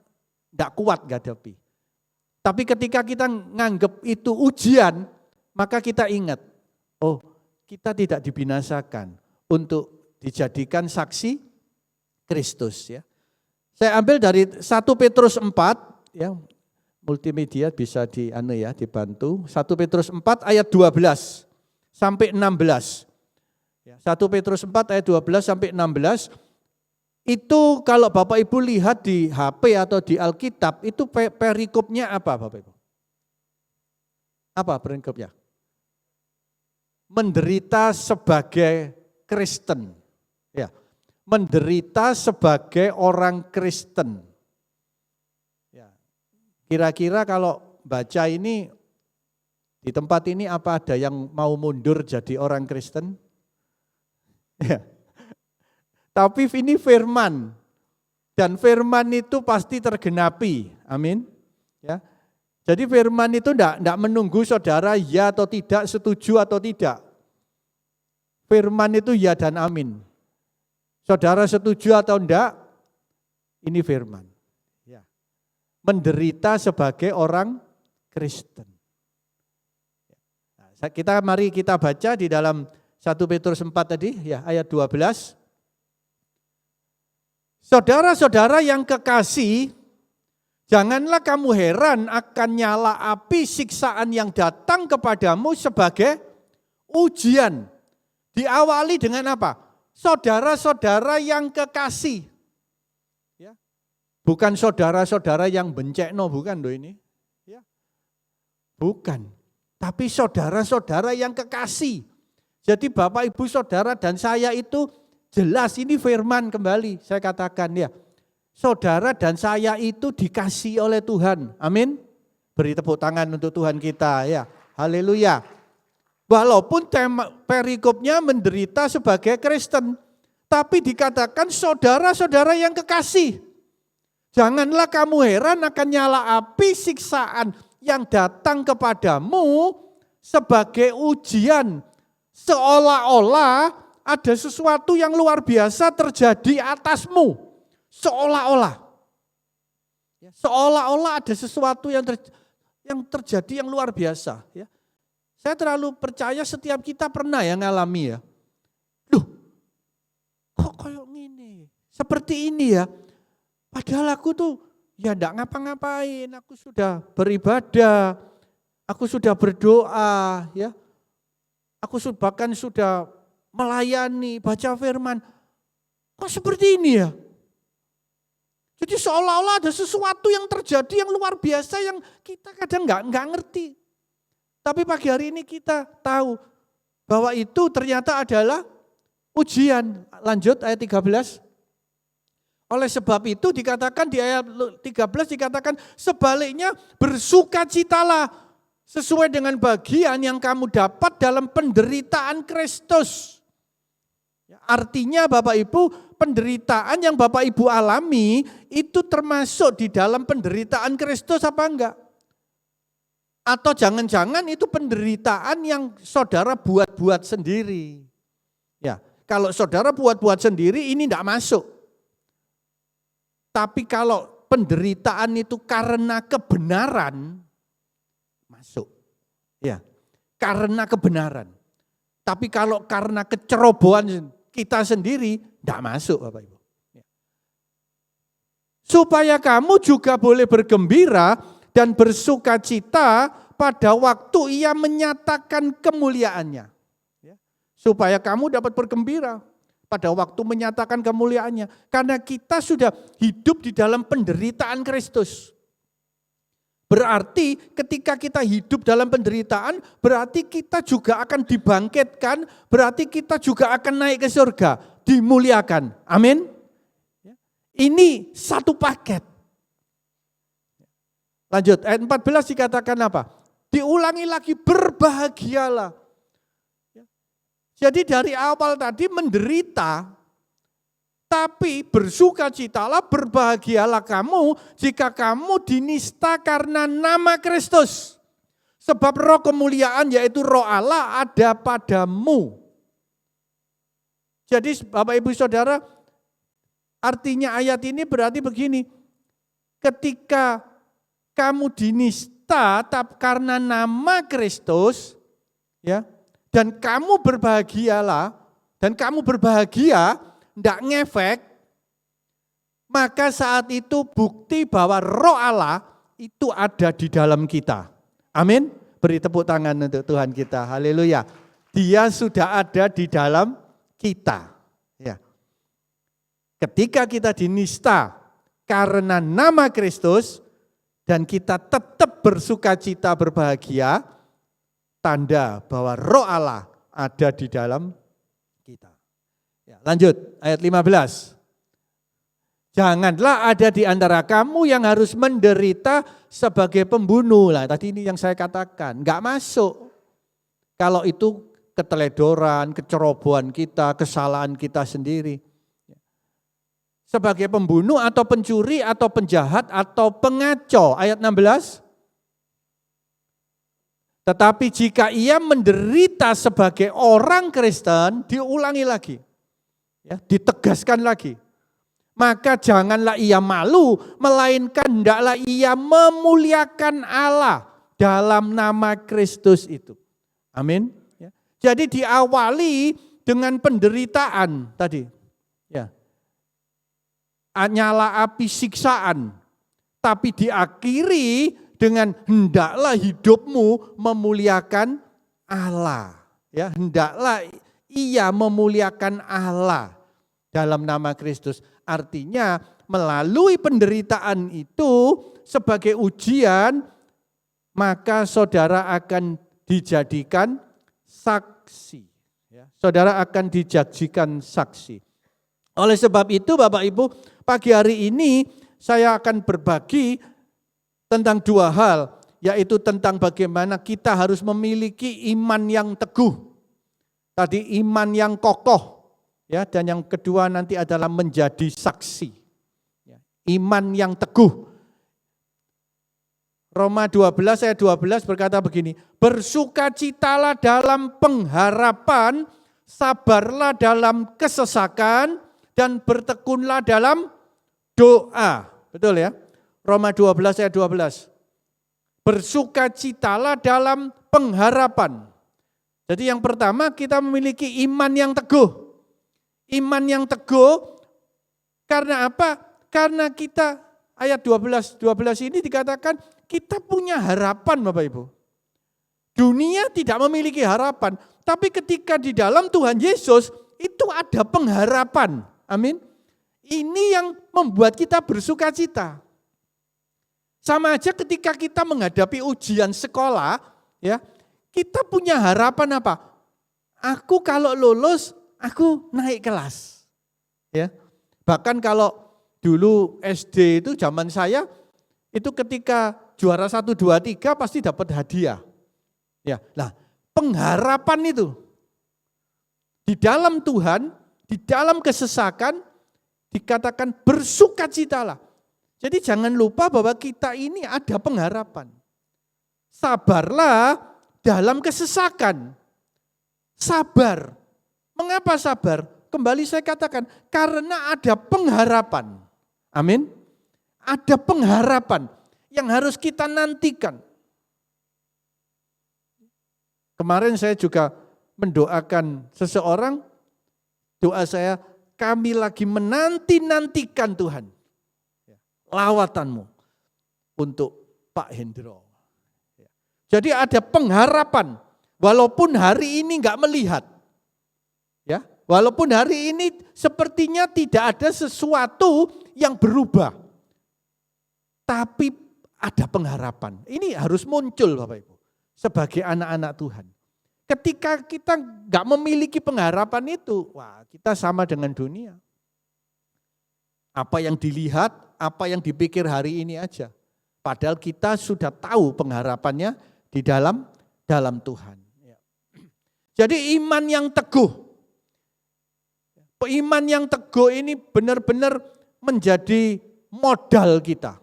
tidak kuat menghadapi. Tapi ketika kita menganggap itu ujian, maka kita ingat, oh kita tidak dibinasakan untuk dijadikan saksi Kristus. Ya. Saya ambil dari 1 Petrus 4, ya, multimedia bisa dibantu. 1 Petrus 4 ayat 12 sampai 16. 1 Petrus 4 ayat 12 sampai 16, itu kalau Bapak Ibu lihat di HP atau di Alkitab, itu perikopnya apa Bapak Ibu? Apa perikopnya? Menderita sebagai Kristen. Ya, menderita sebagai orang Kristen. Ya. Kira-kira kalau baca ini, di tempat ini apa ada yang mau mundur jadi orang Kristen? Ya. Tapi ini firman, dan firman itu pasti tergenapi, amin. Ya. Jadi firman itu enggak menunggu saudara ya atau tidak, setuju atau tidak. Firman itu ya dan amin. Saudara setuju atau enggak, ini firman. Ya. Menderita sebagai orang Kristen. Nah, mari kita baca di dalam 1 Petrus 4 tadi, ya ayat 12. Saudara-saudara yang kekasih, janganlah kamu heran akan nyala api siksaan yang datang kepadamu sebagai ujian. Diawali dengan apa? Saudara-saudara yang kekasih. Ya. Bukan saudara-saudara yang bencekno, bukan loh ini. Ya. Bukan. Tapi saudara-saudara yang kekasih. Jadi Bapak, Ibu, Saudara dan saya itu jelas ini firman kembali saya katakan ya. saudara dan saya itu dikasihi oleh Tuhan. Amin. Beri tepuk tangan untuk Tuhan kita ya. Haleluya. Walaupun tema perikopnya menderita sebagai Kristen, tapi dikatakan saudara-saudara yang kekasih. Janganlah kamu heran akan nyala api siksaan yang datang kepadamu sebagai ujian. Seolah-olah ada sesuatu yang luar biasa terjadi atasmu. Seolah-olah. Seolah-olah ada sesuatu yang terjadi yang luar biasa. Ya. Saya terlalu percaya setiap kita pernah ya ngalami ya. Duh, kok kayak gini? Seperti ini ya. Padahal aku tuh ya enggak ngapa-ngapain, aku sudah beribadah, aku sudah berdoa, ya. Aku bahkan sudah melayani, baca firman. Kok seperti ini ya? Jadi seolah-olah ada sesuatu yang terjadi yang luar biasa yang kita kadang enggak ngerti. Tapi pagi hari ini kita tahu bahwa itu ternyata adalah ujian. Lanjut ayat 13. Oleh sebab itu dikatakan di ayat 13 dikatakan sebaliknya bersukacitalah sesuai dengan bagian yang kamu dapat dalam penderitaan Kristus. Artinya Bapak Ibu penderitaan yang Bapak Ibu alami itu termasuk di dalam penderitaan Kristus apa enggak? Atau jangan-jangan itu penderitaan yang saudara buat-buat sendiri. Ya, kalau saudara buat-buat sendiri ini enggak masuk. Tapi kalau penderitaan itu karena kebenaran, masuk. Ya, karena kebenaran. Tapi kalau karena kecerobohan kita sendiri, tidak masuk Bapak Ibu. Supaya kamu juga boleh bergembira dan bersukacita pada waktu ia menyatakan kemuliaannya. Supaya kamu dapat bergembira pada waktu menyatakan kemuliaannya. Karena kita sudah hidup di dalam penderitaan Kristus. Berarti ketika kita hidup dalam penderitaan, berarti kita juga akan dibangkitkan, berarti kita juga akan naik ke surga, dimuliakan. Amin. Ini satu paket. Lanjut, ayat 14 dikatakan apa? Diulangi lagi, berbahagialah. Jadi dari awal tadi menderita, tapi bersukacitalah, berbahagialah kamu jika kamu dinista karena nama Kristus. Sebab roh kemuliaan yaitu roh Allah ada padamu. Jadi Bapak Ibu Saudara, artinya ayat ini berarti begini, ketika kamu dinista karena nama Kristus, ya, dan kamu berbahagialah, dan kamu berbahagia, tidak ngefek, maka saat itu bukti bahwa roh Allah itu ada di dalam kita. Amin. Beri tepuk tangan untuk Tuhan kita. Haleluya. Dia sudah ada di dalam kita. Ya. Ketika kita dinista karena nama Kristus dan kita tetap bersukacita berbahagia, tanda bahwa roh Allah ada di dalam kita. Ya, lanjut, ayat 15. Janganlah ada di antara kamu yang harus menderita sebagai pembunuh. Lah, tadi ini yang saya katakan, enggak masuk. Kalau itu keteledoran, kecerobohan kita, kesalahan kita sendiri. Sebagai pembunuh atau pencuri atau penjahat atau pengacau. Ayat 16. Tetapi jika ia menderita sebagai orang Kristen, diulangi lagi. Ya, ditegaskan lagi. Maka janganlah ia malu, melainkan hendaklah ia memuliakan Allah dalam nama Kristus itu. Amin. Ya. Jadi diawali dengan penderitaan tadi. Ya. Nyala api siksaan. Tapi diakhiri dengan hendaklah hidupmu memuliakan Allah. Ya, hendaklah ia memuliakan Allah dalam nama Kristus. Artinya melalui penderitaan itu sebagai ujian, maka saudara akan dijadikan saksi. Ya, saudara akan dijadikan saksi. Oleh sebab itu Bapak Ibu, pagi hari ini saya akan berbagi tentang dua hal, yaitu tentang bagaimana kita harus memiliki iman yang teguh. Tadi iman yang kokoh, ya, dan yang kedua nanti adalah menjadi saksi. Iman yang teguh. Roma 12 ayat 12 berkata begini, bersukacitalah dalam pengharapan, sabarlah dalam kesesakan, dan bertekunlah dalam doa. Betul ya? Roma 12 ayat 12. Bersukacitalah dalam pengharapan. Jadi yang pertama kita memiliki iman yang teguh. Iman yang teguh karena apa? Karena kita ayat 12 ini dikatakan kita punya harapan Bapak Ibu. Dunia tidak memiliki harapan, tapi ketika di dalam Tuhan Yesus itu ada pengharapan. Amin. Ini yang membuat kita bersukacita. Sama aja ketika kita menghadapi ujian sekolah, ya, kita punya harapan apa? Aku kalau lulus, aku naik kelas. Ya. Bahkan kalau dulu SD itu zaman saya, itu ketika juara 1, 2, 3 pasti dapat hadiah. Ya, nah, pengharapan itu di dalam Tuhan, di dalam kesesakan dikatakan bersukacitalah. Jadi jangan lupa bahwa kita ini ada pengharapan. Sabarlah dalam kesesakan. Sabar. Mengapa sabar? Kembali saya katakan, karena ada pengharapan. Amin. Ada pengharapan yang harus kita nantikan. Kemarin saya juga mendoakan seseorang, doa saya, kami lagi menanti-nantikan Tuhan. Lawatanmu untuk Pak Hendro. Jadi ada pengharapan, walaupun hari ini enggak melihat. Ya, walaupun hari ini sepertinya tidak ada sesuatu yang berubah. Tapi ada pengharapan. Ini harus muncul Bapak Ibu. Sebagai anak-anak Tuhan. Ketika kita enggak memiliki pengharapan itu, wah, kita sama dengan dunia. Apa yang dilihat, apa yang dipikir hari ini aja. Padahal kita sudah tahu pengharapannya di dalam Tuhan. Jadi iman yang teguh. Iman yang teguh ini benar-benar menjadi modal kita.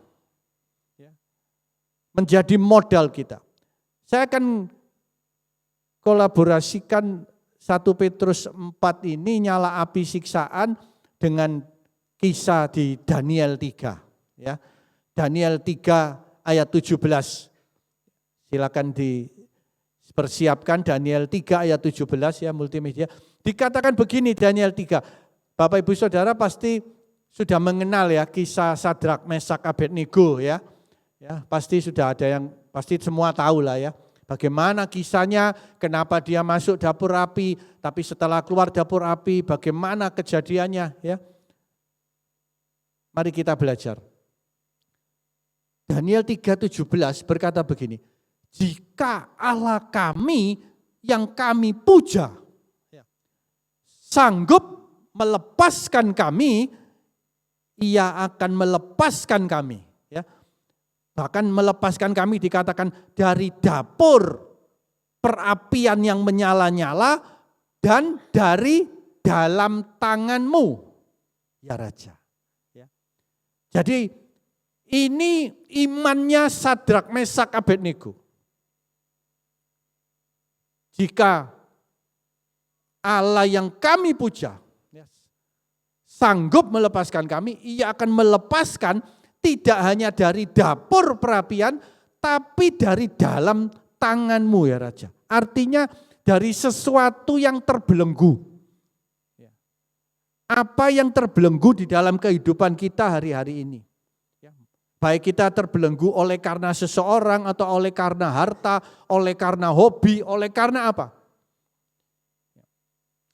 Menjadi modal kita. Saya akan kolaborasikan 1 Petrus 4 ini nyala api siksaan dengan kisah di Daniel 3. Ya. Daniel 3 ayat 17. Silakan dipersiapkan Daniel 3 ayat 17 ya multimedia. Dikatakan begini Daniel 3. Bapak Ibu Saudara pasti sudah mengenal ya kisah Sadrak, Mesak, Abednego ya. Ya, pasti sudah ada yang pasti semua tahu lah ya. Bagaimana kisahnya, kenapa dia masuk dapur api, tapi setelah keluar dapur api bagaimana kejadiannya ya. Mari kita belajar. Daniel 3:17 berkata begini, jika Allah kami yang kami puja sanggup melepaskan kami, ia akan melepaskan kami. Ya. Bahkan melepaskan kami dikatakan dari dapur perapian yang menyala-nyala dan dari dalam tanganmu, ya Raja. Jadi ini imannya Sadrak, Mesak, Abednego. Jika Allah yang kami puja sanggup melepaskan kami, ia akan melepaskan tidak hanya dari dapur perapian, tapi dari dalam tanganmu ya Raja. Artinya dari sesuatu yang terbelenggu. Apa yang terbelenggu di dalam kehidupan kita hari-hari ini. Baik kita terbelenggu oleh karena seseorang atau oleh karena harta, oleh karena hobi, oleh karena apa?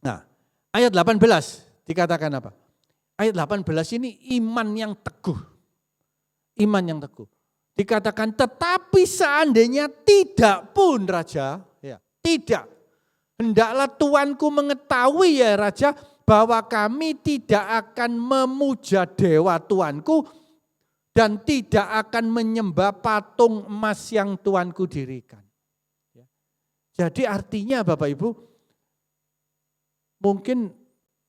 Nah, ayat 18 dikatakan apa? Ayat 18 ini iman yang teguh. Iman yang teguh. Dikatakan tetapi seandainya tidak pun Raja, ya, tidak. Hendaklah tuanku mengetahui ya Raja, bahwa kami tidak akan memuja dewa tuanku dan tidak akan menyembah patung emas yang tuanku dirikan. Jadi artinya Bapak Ibu, mungkin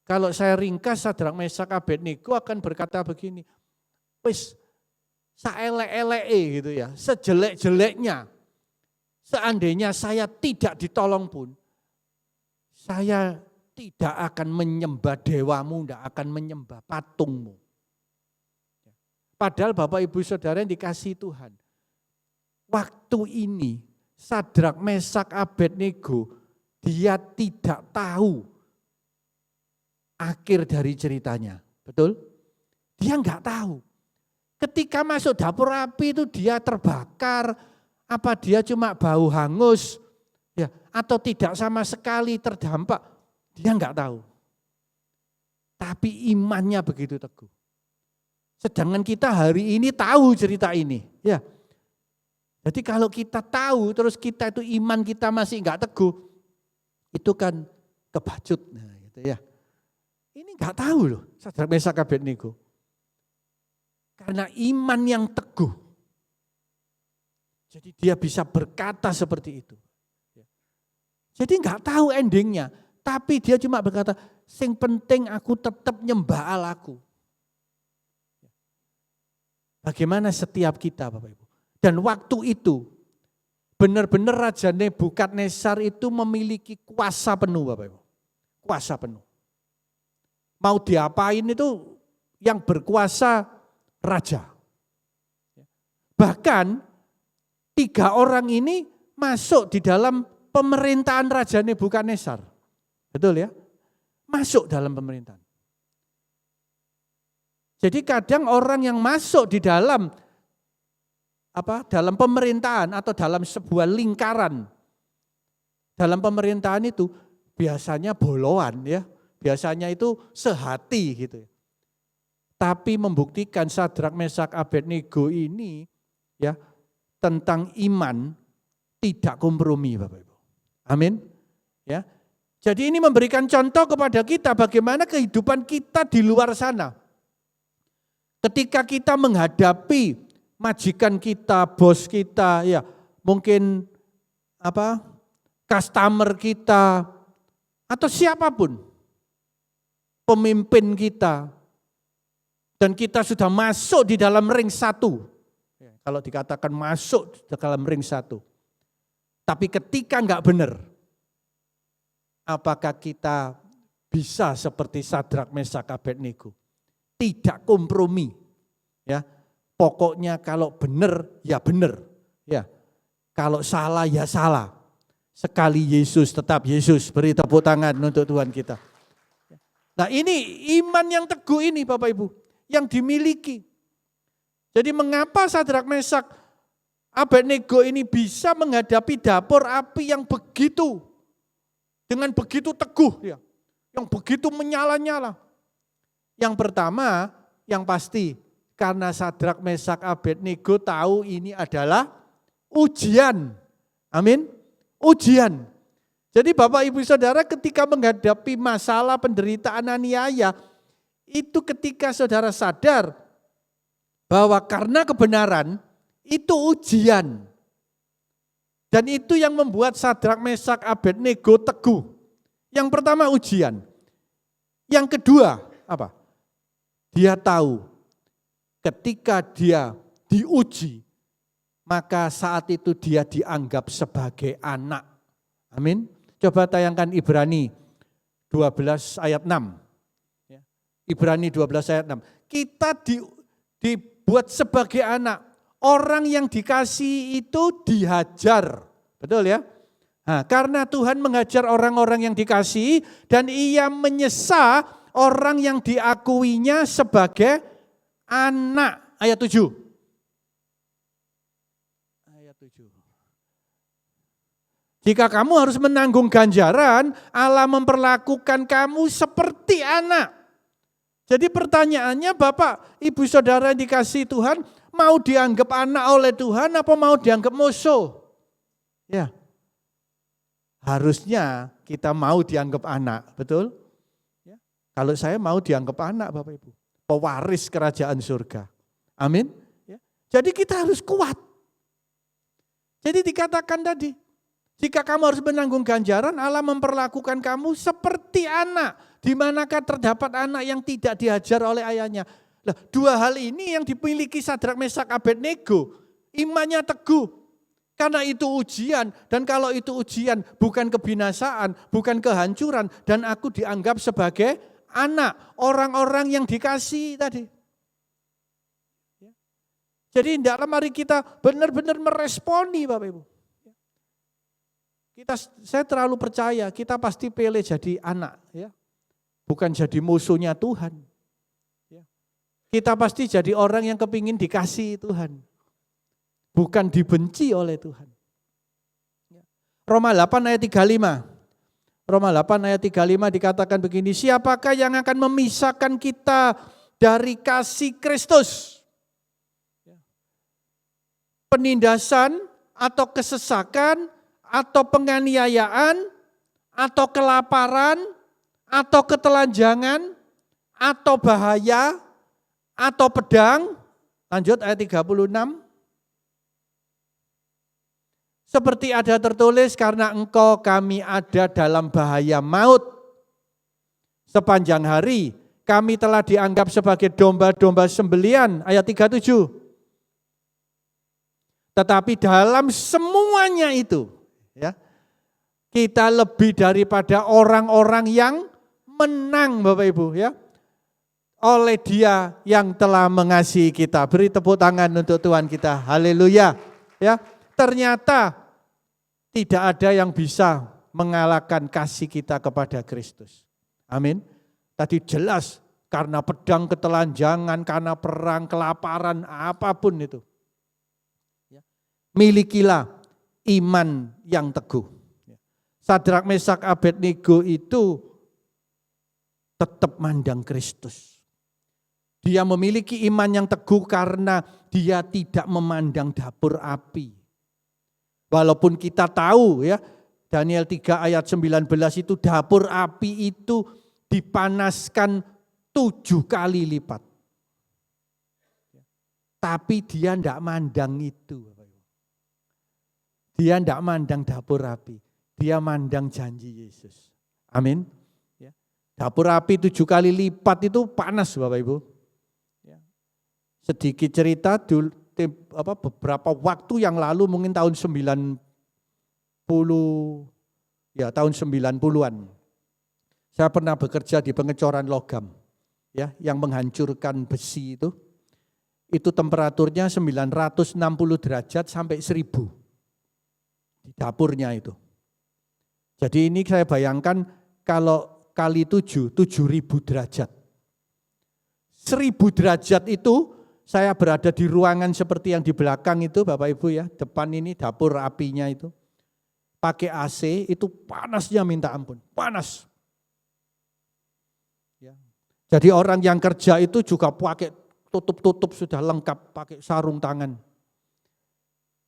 kalau saya ringkas Sadrak Mesak Abednego akan berkata begini, wis saelek-eleke gitu ya, sejelek-jeleknya, seandainya saya tidak ditolong pun, saya tidak akan menyembah dewamu, tidak akan menyembah patungmu. Padahal Bapak Ibu Saudara yang dikasihi Tuhan, waktu ini Sadrak Mesak Abednego dia tidak tahu akhir dari ceritanya, betul? Dia enggak tahu. Ketika masuk dapur api itu dia terbakar, apa dia cuma bau hangus, ya, atau tidak sama sekali terdampak, dia enggak tahu. Tapi imannya begitu teguh. Sedangkan kita hari ini tahu cerita ini, ya. Jadi kalau kita tahu terus kita itu iman kita masih enggak teguh, itu kan kebacut, nah, gitu ya. Ini enggak tahu loh, Sadrak Mesak Abednego. Karena iman yang teguh. Jadi dia bisa berkata seperti itu. Jadi enggak tahu endingnya, tapi dia cuma berkata, sing penting aku tetap nyembah Allahku. Bagaimana setiap kita Bapak Ibu? Dan waktu itu benar-benar Raja Nebukadnezar itu memiliki kuasa penuh Bapak Ibu. Kuasa penuh. Mau diapain itu yang berkuasa raja. Bahkan 3 orang ini masuk di dalam pemerintahan Raja Nebukadnezar. Betul ya? Masuk dalam pemerintahan. Jadi kadang orang yang masuk di dalam dalam pemerintahan atau dalam sebuah lingkaran dalam pemerintahan itu biasanya boloan ya, biasanya itu sehati gitu. Tapi membuktikan Sadrak Mesak Abednego ini ya tentang iman tidak kompromi Bapak Ibu. Amin. Ya. Jadi ini memberikan contoh kepada kita bagaimana kehidupan kita di luar sana. Ketika kita menghadapi majikan kita, bos kita, ya mungkin customer kita atau siapapun, pemimpin kita, dan kita sudah masuk di dalam ring 1. Kalau dikatakan masuk di dalam ring 1, tapi ketika enggak benar, apakah kita bisa seperti Sadrak Mesak Abednego? Tidak kompromi, ya. Pokoknya kalau benar ya benar, ya. Kalau salah ya salah. Sekali Yesus tetap Yesus. Beri tepuk tangan untuk Tuhan kita. Nah ini iman yang teguh ini Bapak Ibu, yang dimiliki. Jadi mengapa Sadrak Mesak Abednego ini bisa menghadapi dapur api yang begitu, dengan begitu teguh, ya, yang begitu menyala-nyala. Yang pertama, yang pasti, karena Sadrak Mesak Abednego tahu ini adalah ujian. Amin. Ujian. Jadi Bapak Ibu Saudara ketika menghadapi masalah penderitaan aniaya, itu ketika saudara sadar bahwa karena kebenaran itu ujian. Dan itu yang membuat Sadrak Mesak Abednego teguh. Yang pertama ujian. Yang kedua apa? Dia tahu ketika dia diuji, maka saat itu dia dianggap sebagai anak. Amin. Coba tayangkan Ibrani 12 ayat 6. Ibrani 12 ayat 6. Kita dibuat sebagai anak. Orang yang dikasihi itu dihajar. Betul ya? Nah, karena Tuhan mengajar orang-orang yang dikasihi dan ia menyesa orang yang diakuinya sebagai anak. Ayat 7. Ayat 7. Jika kamu harus menanggung ganjaran, Allah memperlakukan kamu seperti anak. Jadi pertanyaannya Bapak, Ibu Saudara yang dikasihi Tuhan, mau dianggap anak oleh Tuhan apa mau dianggap musuh? Ya. Harusnya kita mau dianggap anak, betul? Ya. Kalau saya mau dianggap anak Bapak Ibu, pewaris kerajaan surga. Amin. Ya. Jadi kita harus kuat. Jadi dikatakan tadi, jika kamu harus menanggung ganjaran, Allah memperlakukan kamu seperti anak. Di manakah terdapat anak yang tidak diajar oleh ayahnya? Nah, dua hal ini yang dimiliki Sadrak, Mesak, Abednego. Imannya teguh. Karena itu ujian. Dan kalau itu ujian bukan kebinasaan, bukan kehancuran. Dan aku dianggap sebagai anak. Orang-orang yang dikasihi tadi. Jadi hendaklah mari kita benar-benar meresponi Bapak Ibu. Saya terlalu percaya kita pasti pilih jadi anak, ya, bukan jadi musuhnya Tuhan. Kita pasti jadi orang yang kepingin dikasihi Tuhan, bukan dibenci oleh Tuhan. Roma 8 ayat 35. Roma 8 ayat 35 dikatakan begini, siapakah yang akan memisahkan kita dari kasih Kristus? Penindasan atau kesesakan atau penganiayaan atau kelaparan atau ketelanjangan atau bahaya atau pedang. Lanjut ayat 36. Seperti ada tertulis, karena engkau kami ada dalam bahaya maut. Sepanjang hari kami telah dianggap sebagai domba-domba sembelian. Ayat 37. Tetapi dalam semuanya itu, ya, kita lebih daripada orang-orang yang menang Bapak Ibu, ya, oleh Dia yang telah mengasihi kita. Beri tepuk tangan untuk Tuhan kita. Haleluya. Ya, ternyata tidak ada yang bisa mengalahkan kasih kita kepada Kristus. Amin. Tadi jelas karena pedang, ketelanjangan, karena perang, kelaparan, apapun itu. Milikilah iman yang teguh. Sadrak, Mesak, Abednego itu tetap mandang Kristus. Dia memiliki iman yang teguh karena dia tidak memandang dapur api. Walaupun kita tahu, ya, Daniel 3 ayat 19 itu dapur api itu dipanaskan 7 kali lipat. Tapi dia tidak mandang itu. Dia tidak mandang dapur api, dia mandang janji Yesus. Amin. Ya. Dapur api 7 kali lipat itu panas Bapak Ibu. Ya. Sedikit cerita, beberapa waktu yang lalu mungkin tahun 90-an. Saya pernah bekerja di pengecoran logam, ya, yang menghancurkan besi itu. Itu temperaturnya 960 derajat sampai 1000. Di dapurnya itu. Jadi ini saya bayangkan kalau kali 7, 7.000 derajat. 1.000 derajat itu saya berada di ruangan seperti yang di belakang itu Bapak Ibu, ya. Depan ini dapur apinya itu. Pakai AC itu panasnya minta ampun, panas. Ya. Jadi orang yang kerja itu juga pakai tutup-tutup sudah lengkap, pakai sarung tangan.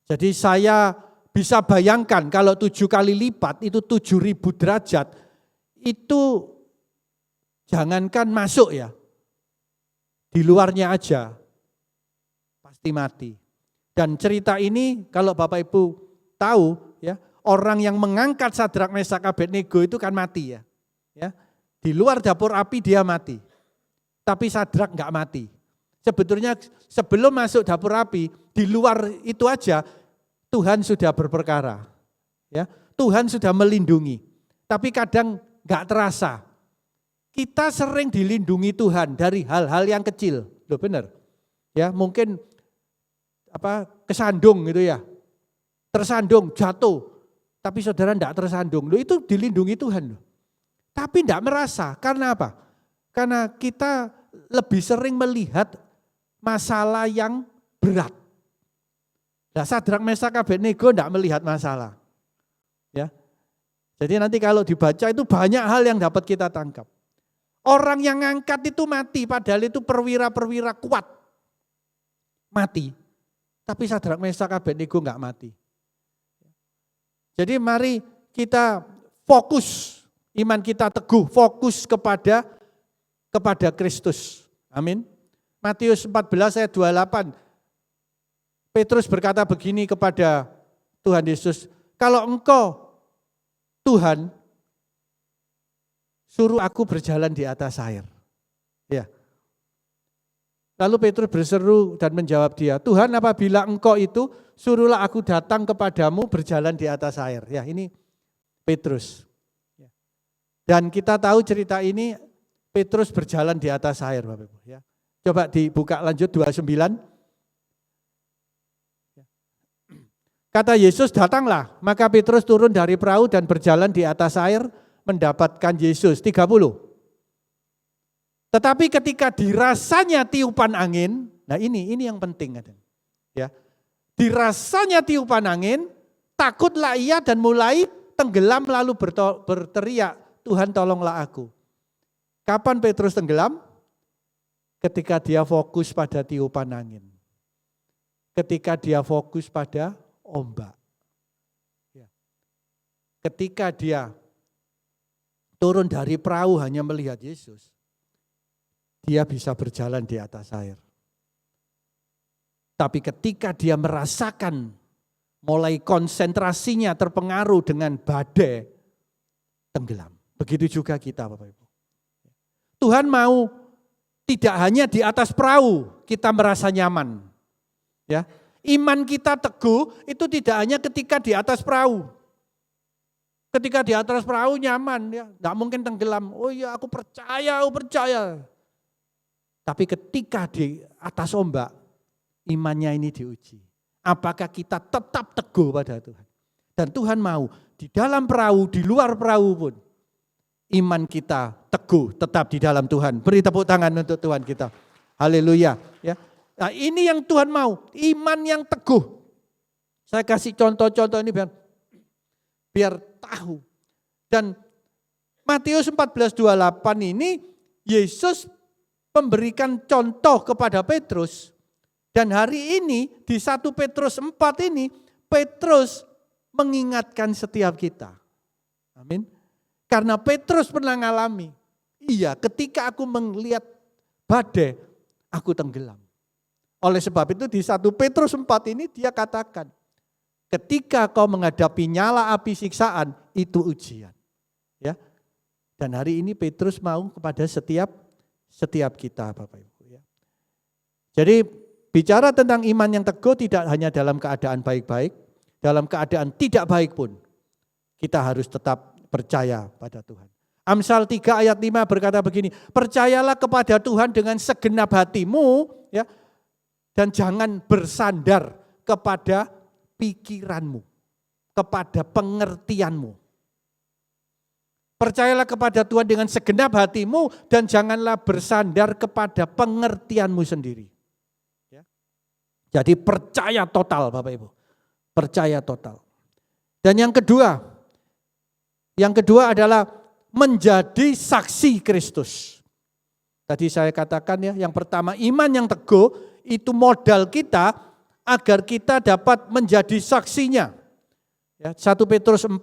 Jadi saya bisa bayangkan kalau 7 kali lipat itu 7.000 derajat, itu jangankan masuk ya, di luarnya aja pasti mati. Dan cerita ini kalau Bapak Ibu tahu, ya, orang yang mengangkat Sadrak, Mesak, Abednego itu kan mati ya. Ya, di luar dapur api dia mati, tapi Sadrak enggak mati. Sebetulnya sebelum masuk dapur api, di luar itu aja Tuhan sudah berperkara, ya, Tuhan sudah melindungi, tapi kadang nggak terasa. Kita sering dilindungi Tuhan dari hal-hal yang kecil, loh benar, ya, mungkin kesandung gitu ya, tersandung, jatuh, tapi saudara nggak tersandung, loh itu dilindungi Tuhan, loh. Tapi nggak merasa, karena apa? Karena kita lebih sering melihat masalah yang berat. Nah, Sadrak, Mesak, Abednego tidak melihat masalah. Ya. Jadi nanti kalau dibaca itu banyak hal yang dapat kita tangkap. Orang yang ngangkat itu mati, padahal itu perwira-perwira kuat. Mati. Tapi Sadrak, Mesak, Abednego enggak mati. Jadi mari kita fokus, iman kita teguh, fokus kepada kepada Kristus. Amin. Matius 14 ayat 28. Petrus berkata begini kepada Tuhan Yesus, kalau engkau Tuhan, suruh aku berjalan di atas air. Ya. Lalu Petrus berseru dan menjawab dia, Tuhan apabila engkau itu, suruhlah aku datang kepadamu berjalan di atas air. Ya, ini Petrus. Dan kita tahu cerita ini, Petrus berjalan di atas air, Bapak Ibu. Ya. Coba dibuka lanjut 29. Kata Yesus, datanglah. Maka Petrus turun dari perahu dan berjalan di atas air mendapatkan Yesus. 30. Tetapi ketika dirasanya tiupan angin, nah ini yang penting. Ya. Dirasanya tiupan angin, takutlah ia dan mulai tenggelam lalu berteriak, Tuhan tolonglah aku. Kapan Petrus tenggelam? Ketika dia fokus pada tiupan angin. Ketika dia fokus pada ombak. Ketika dia turun dari perahu hanya melihat Yesus, dia bisa berjalan di atas air. Tapi ketika dia merasakan mulai konsentrasinya terpengaruh dengan badai, tenggelam. Begitu juga kita Bapak Ibu. Tuhan mau tidak hanya di atas perahu kita merasa nyaman. Ya, iman kita teguh itu tidak hanya ketika di atas perahu. Ketika di atas perahu nyaman, ya, nggak mungkin tenggelam. Oh iya, aku percaya. Tapi ketika di atas ombak, imannya ini diuji. Apakah kita tetap teguh pada Tuhan? Dan Tuhan mau di dalam perahu, di luar perahu pun, iman kita teguh tetap di dalam Tuhan. Beri tepuk tangan untuk Tuhan kita. Haleluya. Ya. Nah, ini yang Tuhan mau, iman yang teguh. Saya kasih contoh-contoh ini biar tahu. Dan Matius 14:28 ini Yesus memberikan contoh kepada Petrus. Dan hari ini di 1 Petrus 4 ini Petrus mengingatkan setiap kita. Amin. Karena Petrus pernah mengalami, iya ketika aku melihat badai, aku tenggelam. Oleh sebab itu di 1 Petrus 4 ini dia katakan, ketika kau menghadapi nyala api siksaan, itu ujian. Ya. Dan hari ini Petrus mau kepada setiap kita Bapak Ibu. Ya. Jadi bicara tentang iman yang teguh tidak hanya dalam keadaan baik-baik, dalam keadaan tidak baik pun kita harus tetap percaya pada Tuhan. Amsal 3 ayat 5 berkata begini, percayalah kepada Tuhan dengan segenap hatimu, ya, dan jangan bersandar kepada pikiranmu, kepada pengertianmu. Percayalah kepada Tuhan dengan segenap hatimu dan janganlah bersandar kepada pengertianmu sendiri. Ya. Jadi percaya total Bapak Ibu, percaya total. Dan yang kedua adalah menjadi saksi Kristus. Tadi saya katakan ya, yang pertama iman yang teguh itu modal kita agar kita dapat menjadi saksinya. Ya, 1 Petrus 4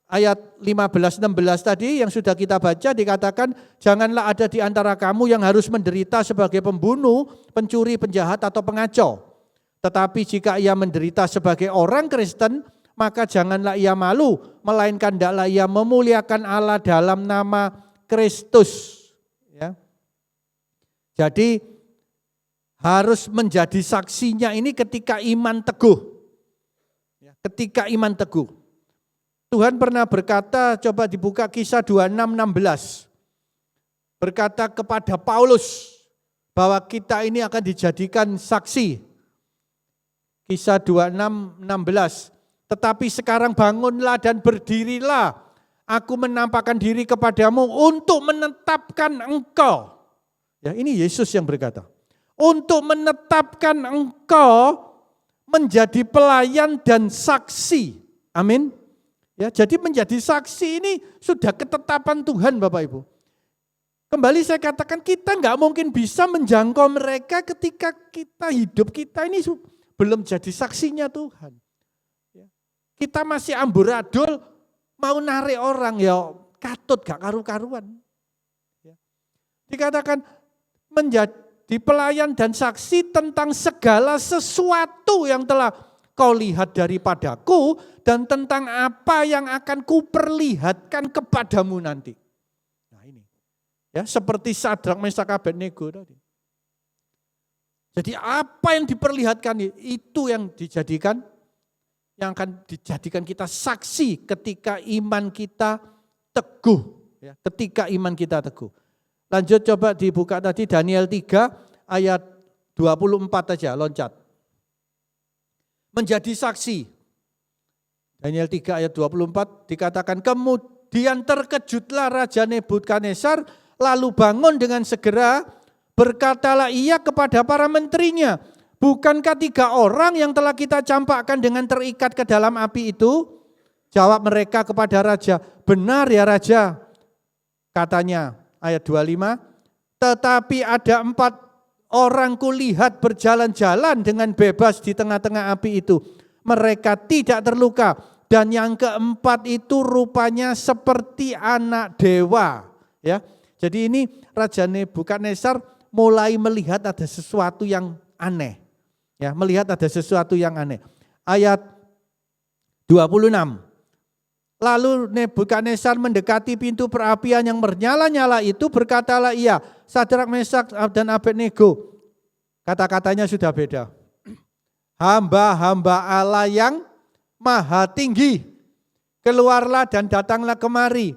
ayat 15-16 tadi yang sudah kita baca dikatakan, janganlah ada di antara kamu yang harus menderita sebagai pembunuh, pencuri, penjahat atau pengacau. Tetapi jika ia menderita sebagai orang Kristen, maka janganlah ia malu, melainkan hendaklah ia memuliakan Allah dalam nama Kristus. Ya. Jadi harus menjadi saksinya ini ketika iman teguh. Ketika iman teguh. Tuhan pernah berkata, coba dibuka Kisah 26:16. Berkata kepada Paulus bahwa kita ini akan dijadikan saksi. Kisah 26:16. Tetapi sekarang bangunlah dan berdirilah. Aku menampakkan diri kepadamu untuk menetapkan engkau. Ya, ini Yesus yang berkata. Untuk menetapkan engkau menjadi pelayan dan saksi. Amin. Ya, jadi menjadi saksi ini sudah ketetapan Tuhan Bapak Ibu. Kembali saya katakan kita nggak mungkin bisa menjangkau mereka ketika hidup kita ini belum jadi saksinya Tuhan. Kita masih amburadul mau narik orang ya katut gak karu-karuan. Dikatakan menjadi pelayan dan saksi tentang segala sesuatu yang telah kau lihat daripadaku dan tentang apa yang akan kuperlihatkan kepadamu nanti. Nah ini, ya seperti Sadrak, Mesak, Abednego tadi. Jadi apa yang diperlihatkan itu yang akan dijadikan kita saksi ketika iman kita teguh. Ya, ketika iman kita teguh. Lanjut coba dibuka tadi Daniel 3 ayat 24 aja, loncat. Menjadi saksi. Daniel 3 ayat 24 dikatakan, kemudian terkejutlah Raja Nebukadnezar, lalu bangun dengan segera, berkatalah ia kepada para menterinya, bukankah 3 orang yang telah kita campakkan dengan terikat ke dalam api itu? Jawab mereka kepada raja, benar ya raja. Katanya, ayat 25, tetapi ada 4 orang kulihat berjalan-jalan dengan bebas di tengah-tengah api itu. Mereka tidak terluka. Dan yang keempat itu rupanya seperti anak dewa. Ya, jadi ini Raja Nebukadnezar mulai melihat ada sesuatu yang aneh. Ya, melihat ada sesuatu yang aneh. Ayat 26. Lalu Nebukadnezar mendekati pintu perapian yang bernyala-nyala itu, berkatalah ia, Sadrak, Mesak, dan Abednego. Kata-katanya sudah beda. Hamba-hamba Allah yang maha tinggi, keluarlah dan datanglah kemari.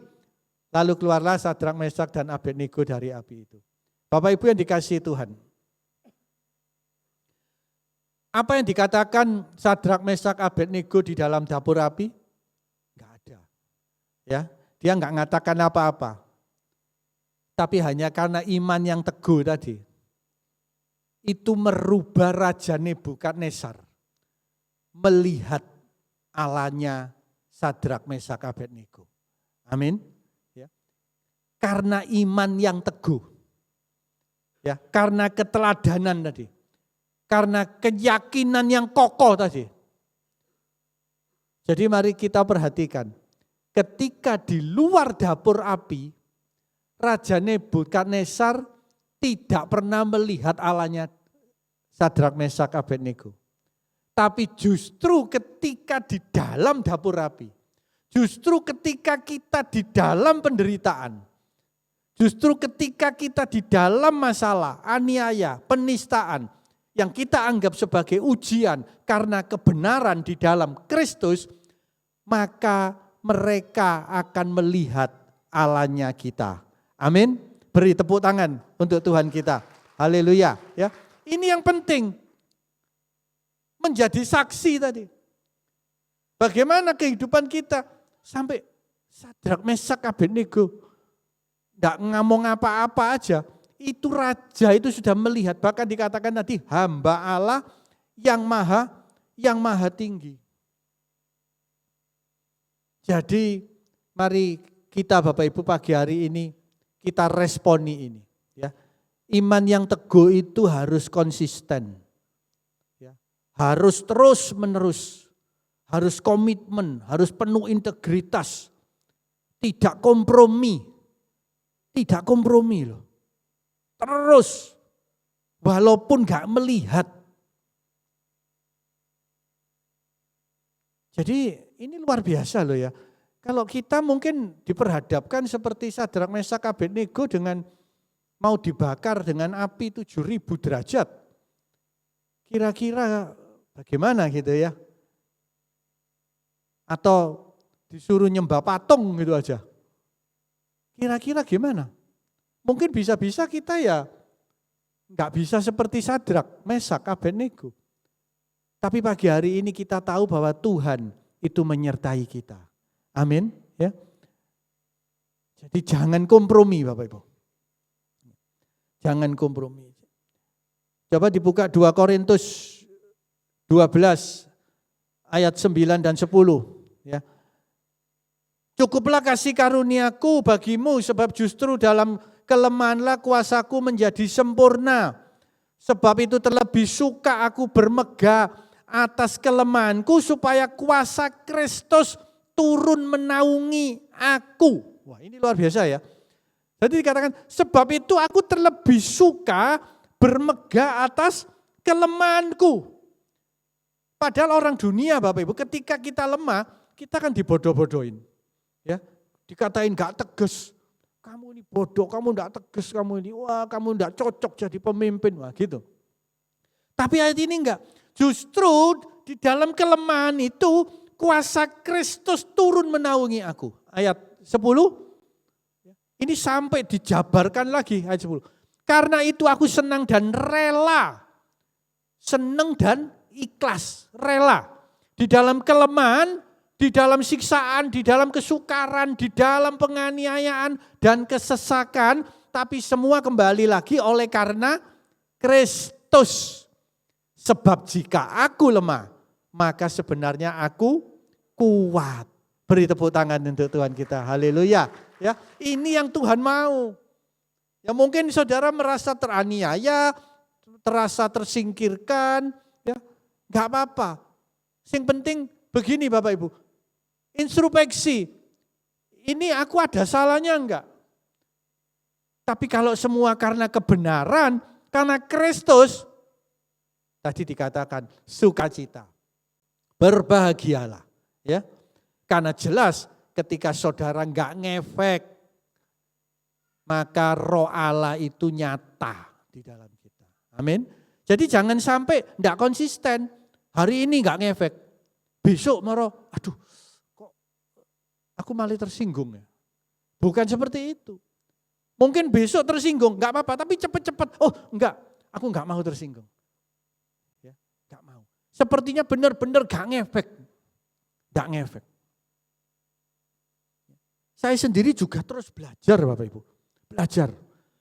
Lalu keluarlah Sadrak, Mesak, dan Abednego dari api itu. Bapak Ibu yang dikasihi Tuhan. Apa yang dikatakan Sadrak, Mesak, Abednego di dalam dapur api? Ya, dia enggak mengatakan apa-apa. Tapi hanya karena iman yang teguh tadi. Itu merubah Raja Nebukadnezar melihat Allahnya Sadrak, Mesak, Abednego. Amin. Ya. Karena iman yang teguh. Ya, karena keteladanan tadi. Karena keyakinan yang kokoh tadi. Jadi mari kita perhatikan. Ketika di luar dapur api, Raja Nebukadnezar tidak pernah melihat Allahnya Sadrak, Mesak, Abednego. Tapi justru ketika di dalam dapur api, justru ketika kita di dalam penderitaan, justru ketika kita di dalam masalah, aniaya, penistaan, yang kita anggap sebagai ujian karena kebenaran di dalam Kristus, maka mereka akan melihat Allahnya kita. Amin. Beri tepuk tangan untuk Tuhan kita. Haleluya. Ya, ini yang penting. Menjadi saksi tadi. Bagaimana kehidupan kita sampai Sadrak, Mesak, Abednego enggak ngomong apa-apa aja. Itu raja itu sudah melihat. Bahkan dikatakan tadi hamba Allah yang maha tinggi. Jadi mari kita Bapak Ibu pagi hari ini kita responi ini. Ya. Iman yang teguh itu harus konsisten. Ya. Harus terus menerus. Harus komitmen, harus penuh integritas. Tidak kompromi. Tidak kompromi loh. Terus walaupun gak melihat. Jadi ini luar biasa loh ya. Kalau kita mungkin diperhadapkan seperti Sadrak, Mesak, Abednego dengan mau dibakar dengan api 7.000 derajat. Kira-kira bagaimana gitu ya? Atau disuruh nyembah patung gitu aja. Kira-kira gimana? Mungkin bisa-bisa kita ya enggak bisa seperti Sadrak, Mesak, Abednego. Tapi pagi hari ini kita tahu bahwa Tuhan itu menyertai kita. Amin. Ya. Jadi jangan kompromi Bapak Ibu. Jangan kompromi. Coba dibuka 2 Korintus 12 ayat 9 dan 10. Ya. Cukuplah kasih karuniaku bagimu sebab justru dalam kelemahanlah kuasaku menjadi sempurna. Sebab itu terlebih suka aku bermegah atas kelemahanku supaya kuasa Kristus turun menaungi aku. Wah ini luar biasa ya. Jadi dikatakan, sebab itu aku terlebih suka bermegah atas kelemahanku. Padahal orang dunia Bapak Ibu, ketika kita lemah, kita kan dibodoh-bodohin. Ya, dikatain gak tegas. Kamu ini bodoh, kamu gak tegas, kamu ini, wah kamu gak cocok jadi pemimpin, wah gitu. Tapi ayat ini enggak. Justru di dalam kelemahan itu, kuasa Kristus turun menaungi aku. Ayat 10, ini sampai dijabarkan lagi ayat 10. Karena itu aku senang dan rela. Senang dan ikhlas, rela. Di dalam kelemahan, di dalam siksaan, di dalam kesukaran, di dalam penganiayaan dan kesesakan. Tapi semua kembali lagi oleh karena Kristus. Sebab jika aku lemah, maka sebenarnya aku kuat. Beri tepuk tangan untuk Tuhan kita. Haleluya. Ya, ini yang Tuhan mau. Ya mungkin saudara merasa teraniaya, terasa tersingkirkan, ya nggak apa-apa. Yang penting begini Bapak Ibu, introspeksi. Ini aku ada salahnya enggak? Tapi kalau semua karena kebenaran, karena Kristus, tadi dikatakan sukacita, berbahagialah, ya. Karena jelas ketika saudara enggak ngefek, maka roh Allah itu nyata di dalam kita. Amin. Jadi jangan sampai enggak konsisten. Hari ini enggak ngefek, besok maro, aduh, kok aku malah tersinggung ya. Bukan seperti itu. Mungkin besok tersinggung, enggak apa-apa, tapi cepat-cepat, oh enggak, aku enggak mau tersinggung. Ya, enggak mau. Sepertinya benar-benar enggak ngefek. Enggak ngefek. Saya sendiri juga terus belajar Bapak Ibu. Belajar.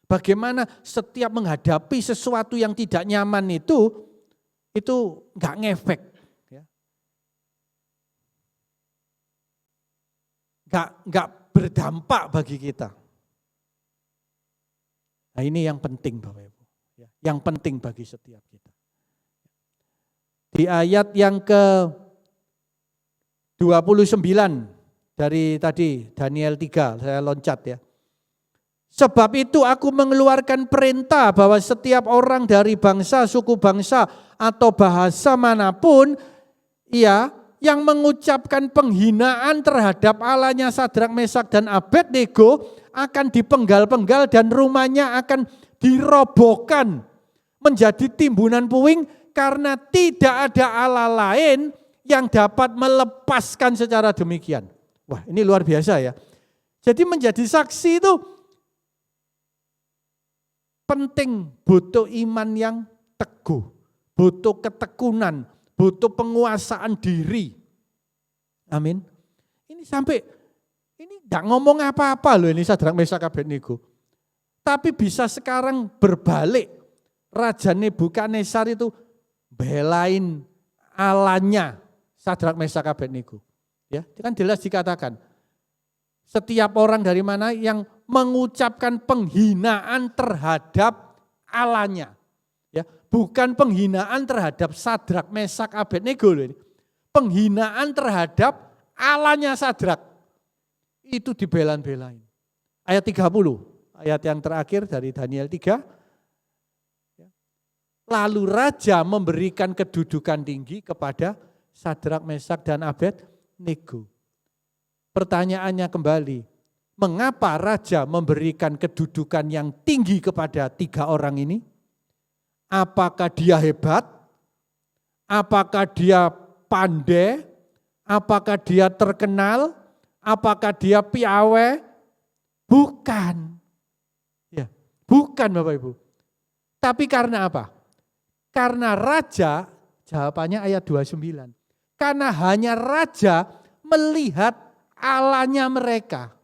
Bagaimana setiap menghadapi sesuatu yang tidak nyaman itu enggak ngefek. Ya. Enggak berdampak bagi kita. Nah ini yang penting Bapak Ibu. Yang penting bagi setiap kita. Di ayat yang ke-29 dari tadi Daniel 3, saya loncat ya. Sebab itu aku mengeluarkan perintah bahwa setiap orang dari bangsa, suku bangsa atau bahasa manapun ya yang mengucapkan penghinaan terhadap Allahnya Sadrak, Mesak dan Abednego akan dipenggal-penggal dan rumahnya akan dirobohkan menjadi timbunan puing karena tidak ada Allah lain yang dapat melepaskan secara demikian. Wah, ini luar biasa ya. Jadi menjadi saksi itu penting, butuh iman yang teguh, butuh ketekunan, butuh penguasaan diri. Amin. Ini sampai, ini gak ngomong apa-apa loh ini Sadrak, Mesak, Abednego. Tapi bisa sekarang berbalik. Raja Nebukadnezar itu belain Allahnya Sadrak, Mesak, Abednego. Ya, kan jelas dikatakan. Setiap orang dari mana yang mengucapkan penghinaan terhadap Allahnya. Ya, bukan penghinaan terhadap Sadrak, Mesak, Abednego loh ini. Penghinaan terhadap Allahnya Sadrak. Itu dibela-belain. Ayat 30, ayat yang terakhir dari Daniel 3. Lalu raja memberikan kedudukan tinggi kepada Sadrak, Mesak dan Abednego. Pertanyaannya kembali, mengapa raja memberikan kedudukan yang tinggi kepada 3 orang ini? Apakah dia hebat? Apakah dia pandai? Apakah dia terkenal? Apakah dia piawe? Bukan. Ya, bukan Bapak Ibu. Tapi karena apa? Karena raja, jawabannya ayat 29. Karena hanya raja melihat Allahnya mereka.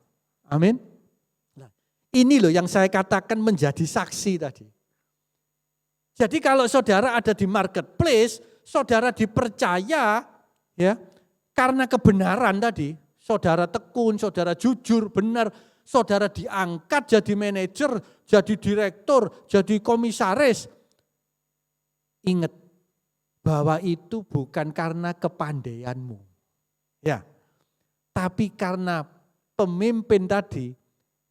Amin. Nah, ini loh yang saya katakan menjadi saksi tadi. Jadi kalau saudara ada di marketplace, saudara dipercaya ya karena kebenaran tadi, saudara tekun, saudara jujur, benar, saudara diangkat jadi manajer, jadi direktur, jadi komisaris. Ingat bahwa itu bukan karena kepandaianmu. Ya. Tapi karena pemimpin tadi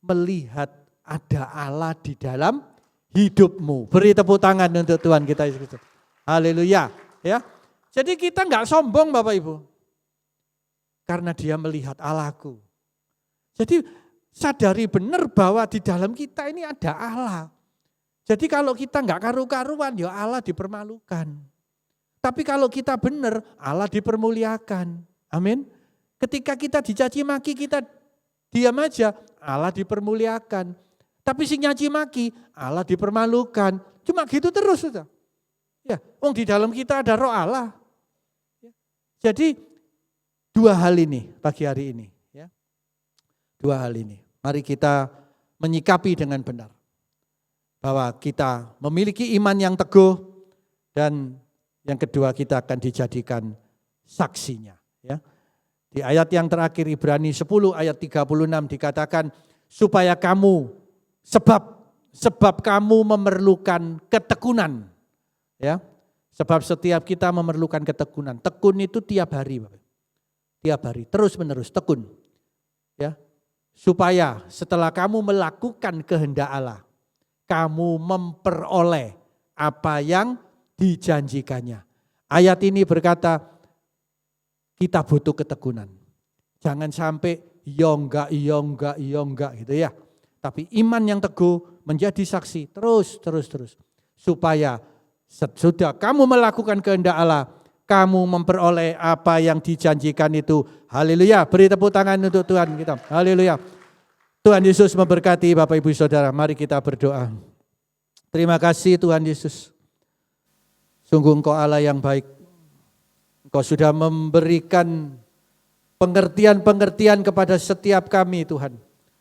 melihat ada Allah di dalam hidupmu. Beri tepuk tangan untuk Tuhan kita Yesus Kristus. Haleluya. Ya. Jadi kita enggak sombong Bapak Ibu. Karena dia melihat Allahku. Jadi sadari benar bahwa di dalam kita ini ada Allah. Jadi kalau kita enggak karu-karuan ya Allah dipermalukan. Tapi kalau kita benar Allah dipermuliakan. Amin. Ketika kita dicaci maki kita diam aja, Allah dipermuliakan. Tapi si nyaci maki, Allah dipermalukan. Cuma gitu terus sudah. Ya, di dalam kita ada roh Allah. Jadi dua hal ini pagi hari ini. Ya. Dua hal ini. Mari kita menyikapi dengan benar. Bahwa kita memiliki iman yang teguh dan yang kedua kita akan dijadikan saksinya. Ya. Di ayat yang terakhir Ibrani 10 ayat 36 dikatakan supaya kamu sebab kamu memerlukan ketekunan. Ya. Sebab setiap kita memerlukan ketekunan. Tekun itu tiap hari, Bapak. Tiap hari terus-menerus tekun. Ya. Supaya setelah kamu melakukan kehendak Allah, kamu memperoleh apa yang dijanjikannya. Ayat ini berkata kita butuh ketekunan. Jangan sampai iya enggak gitu ya. Tapi iman yang teguh menjadi saksi terus. Supaya sesudah kamu melakukan kehendak Allah, kamu memperoleh apa yang dijanjikan itu. Haleluya. Beri tepuk tangan untuk Tuhan kita. Haleluya. Tuhan Yesus memberkati Bapak Ibu Saudara. Mari kita berdoa. Terima kasih Tuhan Yesus. Sungguh Engkau Allah yang baik. Engkau sudah memberikan pengertian-pengertian kepada setiap kami Tuhan.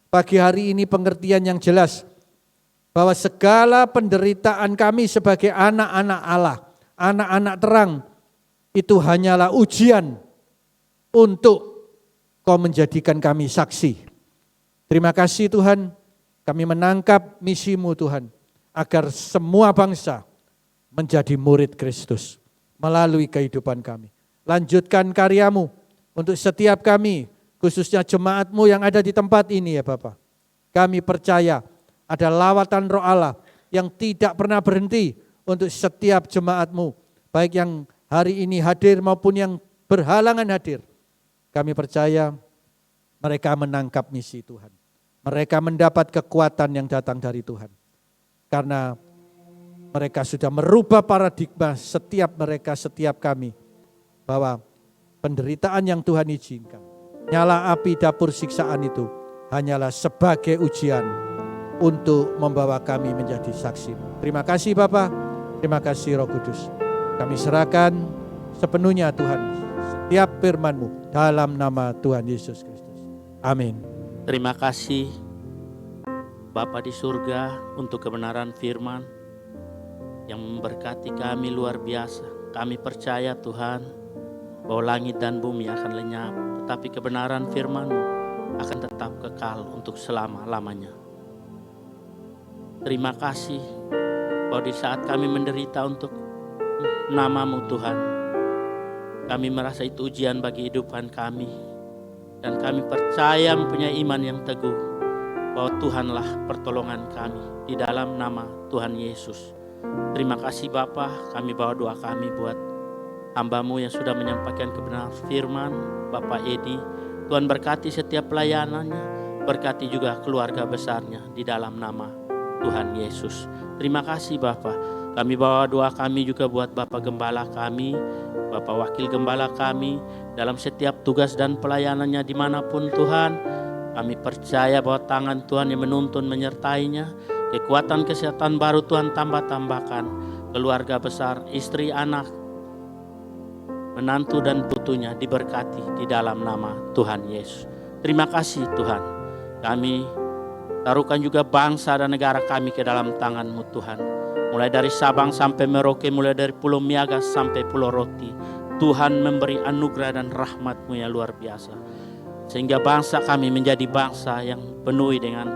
Pagi hari ini pengertian yang jelas. Bahwa segala penderitaan kami sebagai anak-anak Allah. Anak-anak terang. Itu hanyalah ujian. Untuk Kau menjadikan kami saksi. Terima kasih Tuhan. Kami menangkap misimu Tuhan. Agar semua bangsa menjadi murid Kristus melalui kehidupan kami. Lanjutkan karyamu untuk setiap kami, khususnya jemaatmu yang ada di tempat ini ya Bapak. Kami percaya ada lawatan roh Allah yang tidak pernah berhenti untuk setiap jemaatmu. Baik yang hari ini hadir maupun yang berhalangan hadir. Kami percaya mereka menangkap misi Tuhan. Mereka mendapat kekuatan yang datang dari Tuhan. Karena mereka sudah merubah paradigma setiap kami. Bahwa penderitaan yang Tuhan izinkan. Nyala api dapur siksaan itu hanyalah sebagai ujian untuk membawa kami menjadi saksi. Terima kasih Bapa, terima kasih Roh Kudus. Kami serahkan sepenuhnya Tuhan setiap firman-Mu dalam nama Tuhan Yesus Kristus. Amin. Terima kasih Bapa di surga untuk kebenaran firman yang memberkati kami luar biasa. Kami percaya Tuhan bahwa langit dan bumi akan lenyap, tetapi kebenaran firman-Mu akan tetap kekal untuk selama-lamanya. Terima kasih bahwa di saat kami menderita untuk nama-Mu Tuhan, kami merasa itu ujian bagi kehidupan kami. Dan kami percaya mempunyai iman yang teguh bahwa Tuhanlah pertolongan kami di dalam nama Tuhan Yesus. Terima kasih Bapa, kami bawa doa kami buat hamba-Mu yang sudah menyampaikan kebenaran firman, Bapak Edi. Tuhan berkati setiap pelayanannya, berkati juga keluarga besarnya di dalam nama Tuhan Yesus. Terima kasih Bapa. Kami bawa doa kami juga buat Bapak Gembala kami, Bapak Wakil Gembala kami, dalam setiap tugas dan pelayanannya dimanapun Tuhan. Kami percaya bahwa tangan Tuhan yang menuntun menyertainya, kekuatan kesehatan baru Tuhan tambahkan, keluarga besar, istri, anak, menantu dan putunya diberkati di dalam nama Tuhan Yesus. Terima kasih Tuhan. Kami taruhkan juga bangsa dan negara kami ke dalam tangan-Mu Tuhan. Mulai dari Sabang sampai Merauke, mulai dari Pulau Miagas sampai Pulau Roti. Tuhan memberi anugerah dan rahmat-Mu yang luar biasa. Sehingga bangsa kami menjadi bangsa yang penuh dengan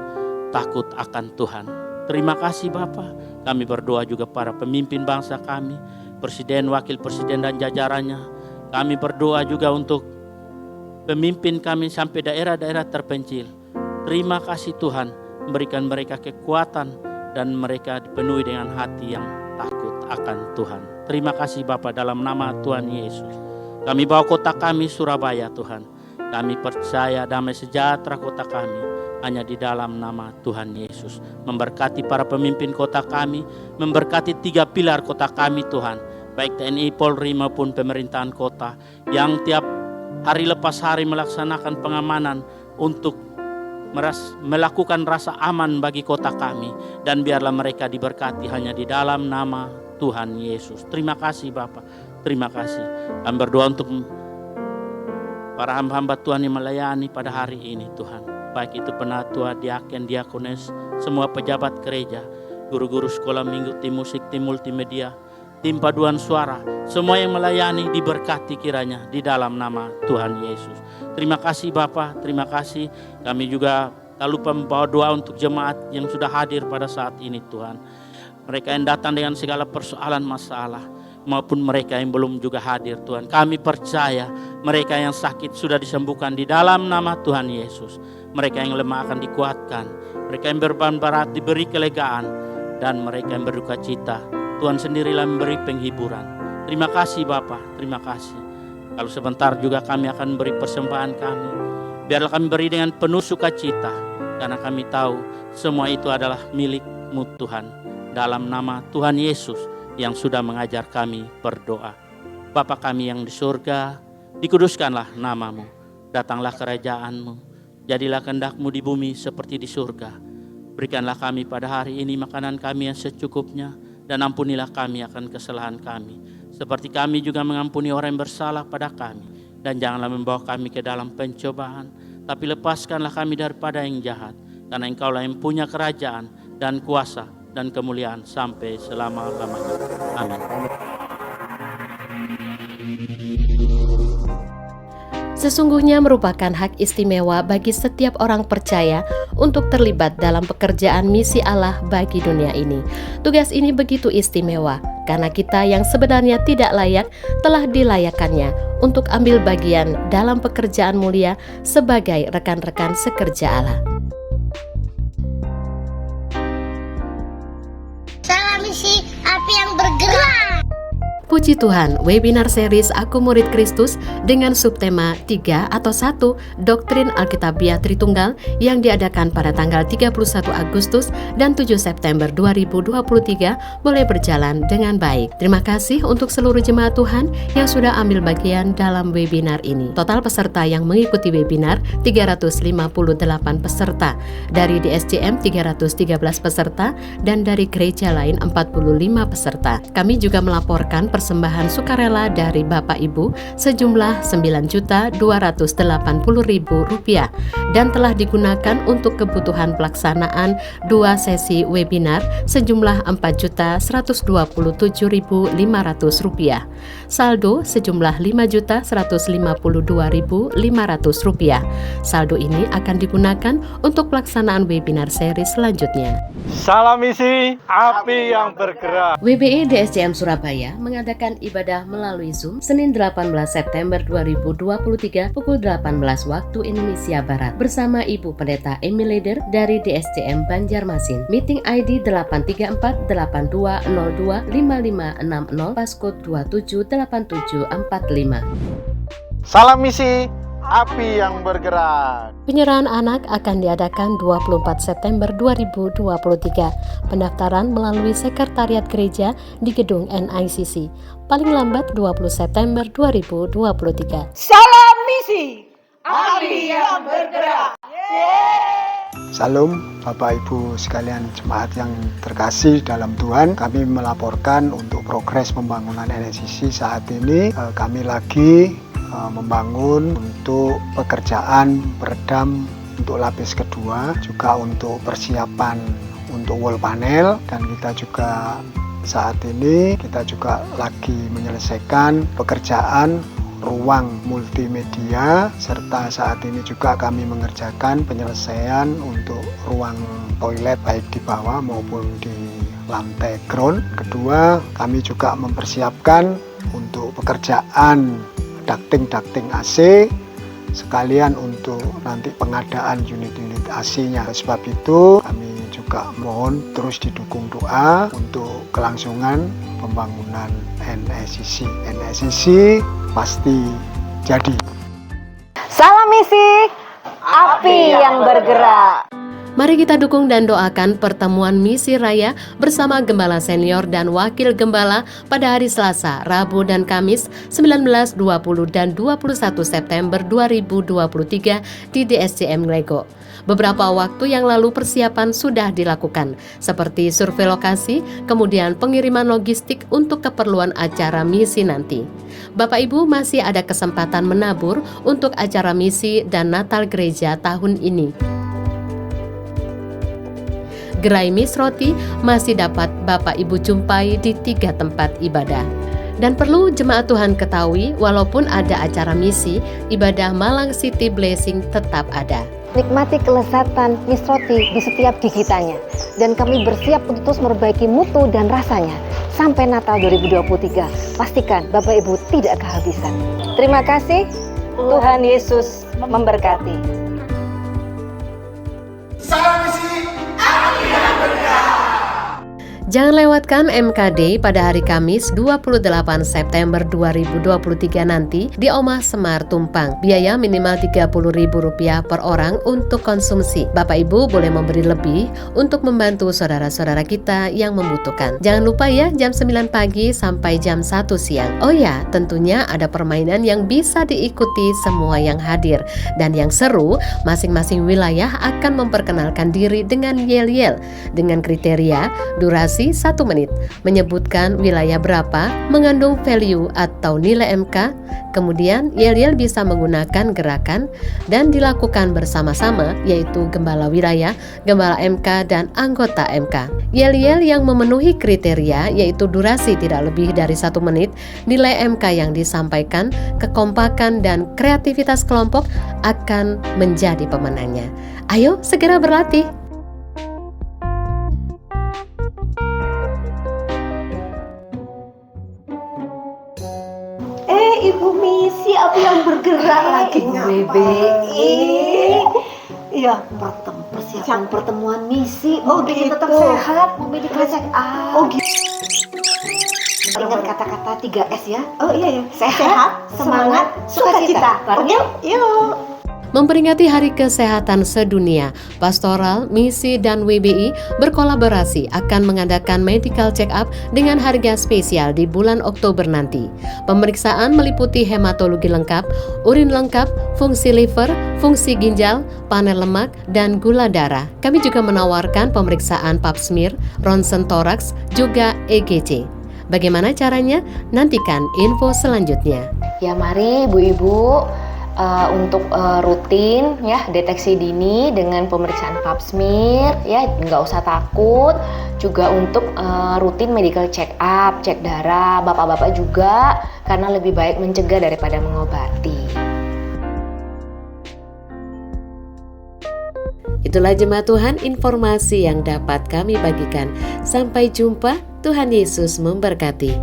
takut akan Tuhan. Terima kasih Bapa. Kami berdoa juga para pemimpin bangsa kami, presiden, wakil presiden dan jajarannya. Kami berdoa juga untuk pemimpin kami sampai daerah-daerah terpencil. Terima kasih Tuhan. berikan mereka kekuatan, dan mereka dipenuhi dengan hati yang takut akan Tuhan. Terima kasih Bapa, dalam nama Tuhan Yesus. Kami bawa kota kami Surabaya Tuhan. Kami percaya damai sejahtera kota kami hanya di dalam nama Tuhan Yesus. Memberkati para pemimpin kota kami, memberkati 3 pilar kota kami Tuhan. Baik TNI, Polri maupun pemerintahan kota yang tiap hari lepas hari melaksanakan pengamanan untuk melakukan rasa aman bagi kota kami. Dan biarlah mereka diberkati hanya di dalam nama Tuhan Yesus. Terima kasih Bapa, terima kasih. Kami berdoa untuk para hamba-hamba Tuhan yang melayani pada hari ini Tuhan. Baik itu penatua, diaken, diakones, semua pejabat gereja, guru-guru sekolah minggu, tim musik, tim multimedia, tim paduan suara, semua yang melayani diberkati kiranya di dalam nama Tuhan Yesus. Terima kasih Bapa, terima kasih. Kami juga tak lupa membawa doa untuk jemaat yang sudah hadir pada saat ini Tuhan. Mereka yang datang dengan segala persoalan masalah, maupun mereka yang belum juga hadir Tuhan. Kami percaya mereka yang sakit sudah disembuhkan di dalam nama Tuhan Yesus. Mereka yang lemah akan dikuatkan, mereka yang beban berat diberi kelegaan, dan mereka yang berduka cita Tuhan sendirilah memberi penghiburan. Terima kasih Bapa, terima kasih. Kalau sebentar juga kami akan beri persembahan kami, biarlah kami beri dengan penuh sukacita, karena kami tahu semua itu adalah milik-Mu Tuhan. Dalam nama Tuhan Yesus yang sudah mengajar kami berdoa. Bapa kami yang di surga, dikuduskanlah nama-Mu, datanglah kerajaan-Mu, jadilah kehendak-Mu di bumi seperti di surga. Berikanlah kami pada hari ini makanan kami yang secukupnya, dan ampunilah kami akan kesalahan kami, seperti kami juga mengampuni orang yang bersalah pada kami. Dan janganlah membawa kami ke dalam pencobaan, tapi lepaskanlah kami daripada yang jahat, karena Engkaulah yang punya kerajaan dan kuasa dan kemuliaan sampai selama-lamanya. Amin. Sesungguhnya merupakan hak istimewa bagi setiap orang percaya untuk terlibat dalam pekerjaan misi Allah bagi dunia ini. Tugas ini begitu istimewa karena kita yang sebenarnya tidak layak telah dilayakkannya untuk ambil bagian dalam pekerjaan mulia sebagai rekan-rekan sekerja Allah. Salam misi api yang bergerak. Puji Tuhan, webinar series Aku Murid Kristus dengan subtema 3 atau 1 Doktrin Alkitabiah Tritunggal yang diadakan pada tanggal 31 Agustus dan 7 September 2023 boleh berjalan dengan baik. Terima kasih untuk seluruh jemaat Tuhan yang sudah ambil bagian dalam webinar ini. Total peserta yang mengikuti webinar 358 peserta, dari DSCM 313 peserta, dan dari gereja lain 45 peserta. Kami juga melaporkan persembahan sukarela dari Bapak Ibu sejumlah Rp9.280.000 dan telah digunakan untuk kebutuhan pelaksanaan 2 sesi webinar sejumlah Rp4.127.500. Saldo sejumlah Rp5.152.500. Saldo ini akan digunakan untuk pelaksanaan webinar seri selanjutnya. Salam misi api yang bergerak. WBI DSCM Surabaya mengadakan ibadah melalui Zoom Senin 18 September 2023 pukul 18 waktu Indonesia Barat bersama Ibu Pendeta Amy Leder dari DSCM Banjarmasin. Meeting ID 83482025560 passcode 278745. Salam misi api yang bergerak. Penyerahan anak akan diadakan 24 September 2023. Pendaftaran melalui Sekretariat Gereja di Gedung NICC. Paling lambat 20 September 2023. Salam misi api yang bergerak. Salam Bapak Ibu sekalian jemaat yang terkasih dalam Tuhan. Kami melaporkan untuk progres pembangunan NICC saat ini. Kami lagi membangun untuk pekerjaan peredam untuk lapis kedua, juga untuk persiapan untuk wall panel, dan kita juga saat ini lagi menyelesaikan pekerjaan ruang multimedia, serta saat ini juga kami mengerjakan penyelesaian untuk ruang toilet baik di bawah maupun di lantai ground. Kedua, kami juga mempersiapkan untuk pekerjaan ducting AC sekalian untuk nanti pengadaan unit-unit AC-nya. Sebab itu kami juga mohon terus didukung doa untuk kelangsungan pembangunan NSCC. NSCC pasti jadi. Salam misi, api yang bergerak. Mari kita dukung dan doakan pertemuan misi raya bersama Gembala Senior dan Wakil Gembala pada hari Selasa, Rabu, dan Kamis 19, 20, dan 21 September 2023 di DSCM Lego. Beberapa waktu yang lalu persiapan sudah dilakukan, seperti survei lokasi, kemudian pengiriman logistik untuk keperluan acara misi nanti. Bapak Ibu masih ada kesempatan menabur untuk acara misi dan Natal Gereja tahun ini. Gerai Miss Roti masih dapat Bapak Ibu jumpai di 3 tempat ibadah. Dan perlu jemaat Tuhan ketahui, walaupun ada acara misi, ibadah Malang City Blessing tetap ada. Nikmati kelezatan Miss Roti di setiap gigitannya. Dan kami bersiap untuk terus memperbaiki mutu dan rasanya. Sampai Natal 2023, pastikan Bapak Ibu tidak kehabisan. Terima kasih, Tuhan Yesus memberkati. Jangan lewatkan MKD pada hari Kamis 28 September 2023 nanti di Omah Semar Tumpang. Biaya minimal Rp30.000 per orang untuk konsumsi. Bapak Ibu boleh memberi lebih untuk membantu saudara-saudara kita yang membutuhkan. Jangan lupa ya, jam 9 pagi sampai jam 1 siang. Oh ya, tentunya ada permainan yang bisa diikuti semua yang hadir. Dan yang seru, masing-masing wilayah akan memperkenalkan diri dengan yel-yel dengan kriteria durasi 1 menit, menyebutkan wilayah berapa, mengandung value atau nilai MK, kemudian yel-yel bisa menggunakan gerakan dan dilakukan bersama-sama, yaitu gembala wilayah, gembala MK, dan anggota MK. Yel-yel yang memenuhi kriteria, yaitu durasi tidak lebih dari 1 menit, nilai MK yang disampaikan, kekompakan, dan kreativitas kelompok akan menjadi pemenangnya. Ayo segera berlatih! Ibu Misi, api yang bergerak lagi BBI. Iya, persiapan pertemuan misi. Bikin tetap sehat, mau medical check up. Gitu. Ingat kata-kata 3S ya. Oh iya ya. Sehat, semangat, sukacita. Bareng yuk. Yuk. Memperingati Hari Kesehatan Sedunia, Pastoral, Misi, dan WBI berkolaborasi akan mengadakan medical check-up dengan harga spesial di bulan Oktober nanti. Pemeriksaan meliputi hematologi lengkap, urin lengkap, fungsi liver, fungsi ginjal, panel lemak, dan gula darah. Kami juga menawarkan pemeriksaan pap smear, ronsen toraks, juga EKG. Bagaimana caranya? Nantikan info selanjutnya. Ya mari ibu-ibu, untuk rutin ya deteksi dini dengan pemeriksaan pap smear ya, nggak usah takut. Juga untuk rutin medical check up, cek darah, bapak-bapak juga, karena lebih baik mencegah daripada mengobati. Itulah jemaat Tuhan informasi yang dapat kami bagikan. Sampai jumpa, Tuhan Yesus memberkati.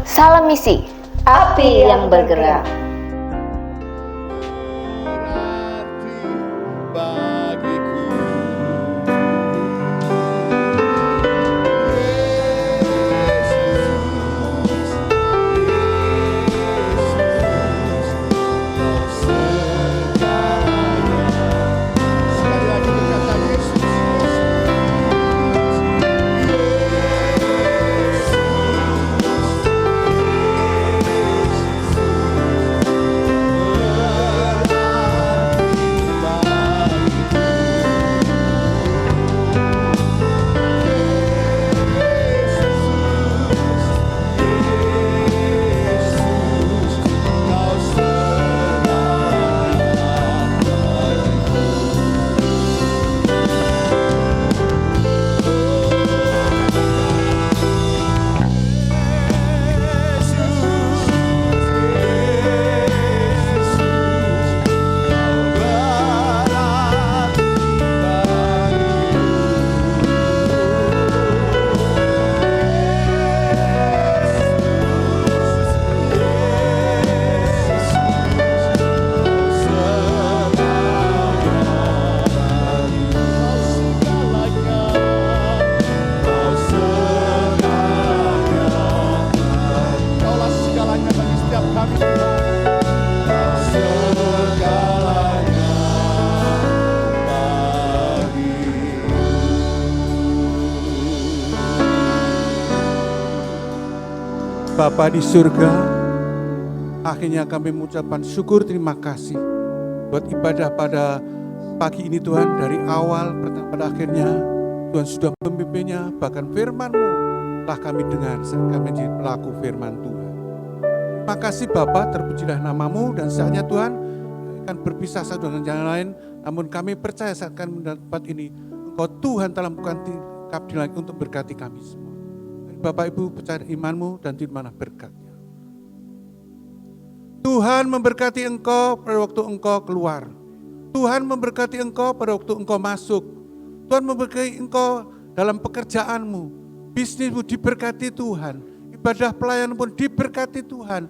Salam misi, api yang bergerak. Bapa di surga, akhirnya kami mengucapkan syukur terima kasih buat ibadah pada pagi ini Tuhan. Dari awal pada akhirnya Tuhan sudah memimpinnya, bahkan firman-Mu telah kami dengar saat kami menjadi pelaku firman Tuhan. Terima kasih Bapa, terpujilah nama-Mu, dan saatnya Tuhan akan berpisah satu dengan yang lain, namun kami percaya saat kami mendapat ini Engkau Tuhan telah bukan kapdi lagi untuk berkati kami semua. Bapak Ibu percaya iman-Mu dan terimalah berkat-Nya. Tuhan memberkati engkau pada waktu engkau keluar. Tuhan memberkati engkau pada waktu engkau masuk. Tuhan memberkati engkau dalam pekerjaanmu. Bisnismu diberkati Tuhan. Ibadah pelayan pun diberkati Tuhan.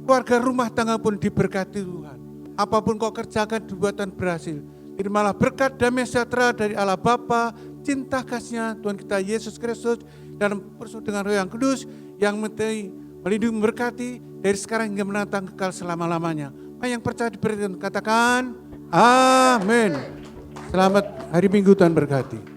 Keluarga rumah tangga pun diberkati Tuhan. Apapun kau kerjakan dibuatan berhasil. Terimalah berkat damai sejahtera dari Allah Bapa, cinta kasih-Nya Tuhan kita Yesus Kristus, dalam bersama dengan Roh yang Kudus yang melindungi memberkati dari sekarang hingga menatang kekal selama-lamanya. Yang percaya diberkati katakan amin. Selamat hari Minggu, Tuhan berkati.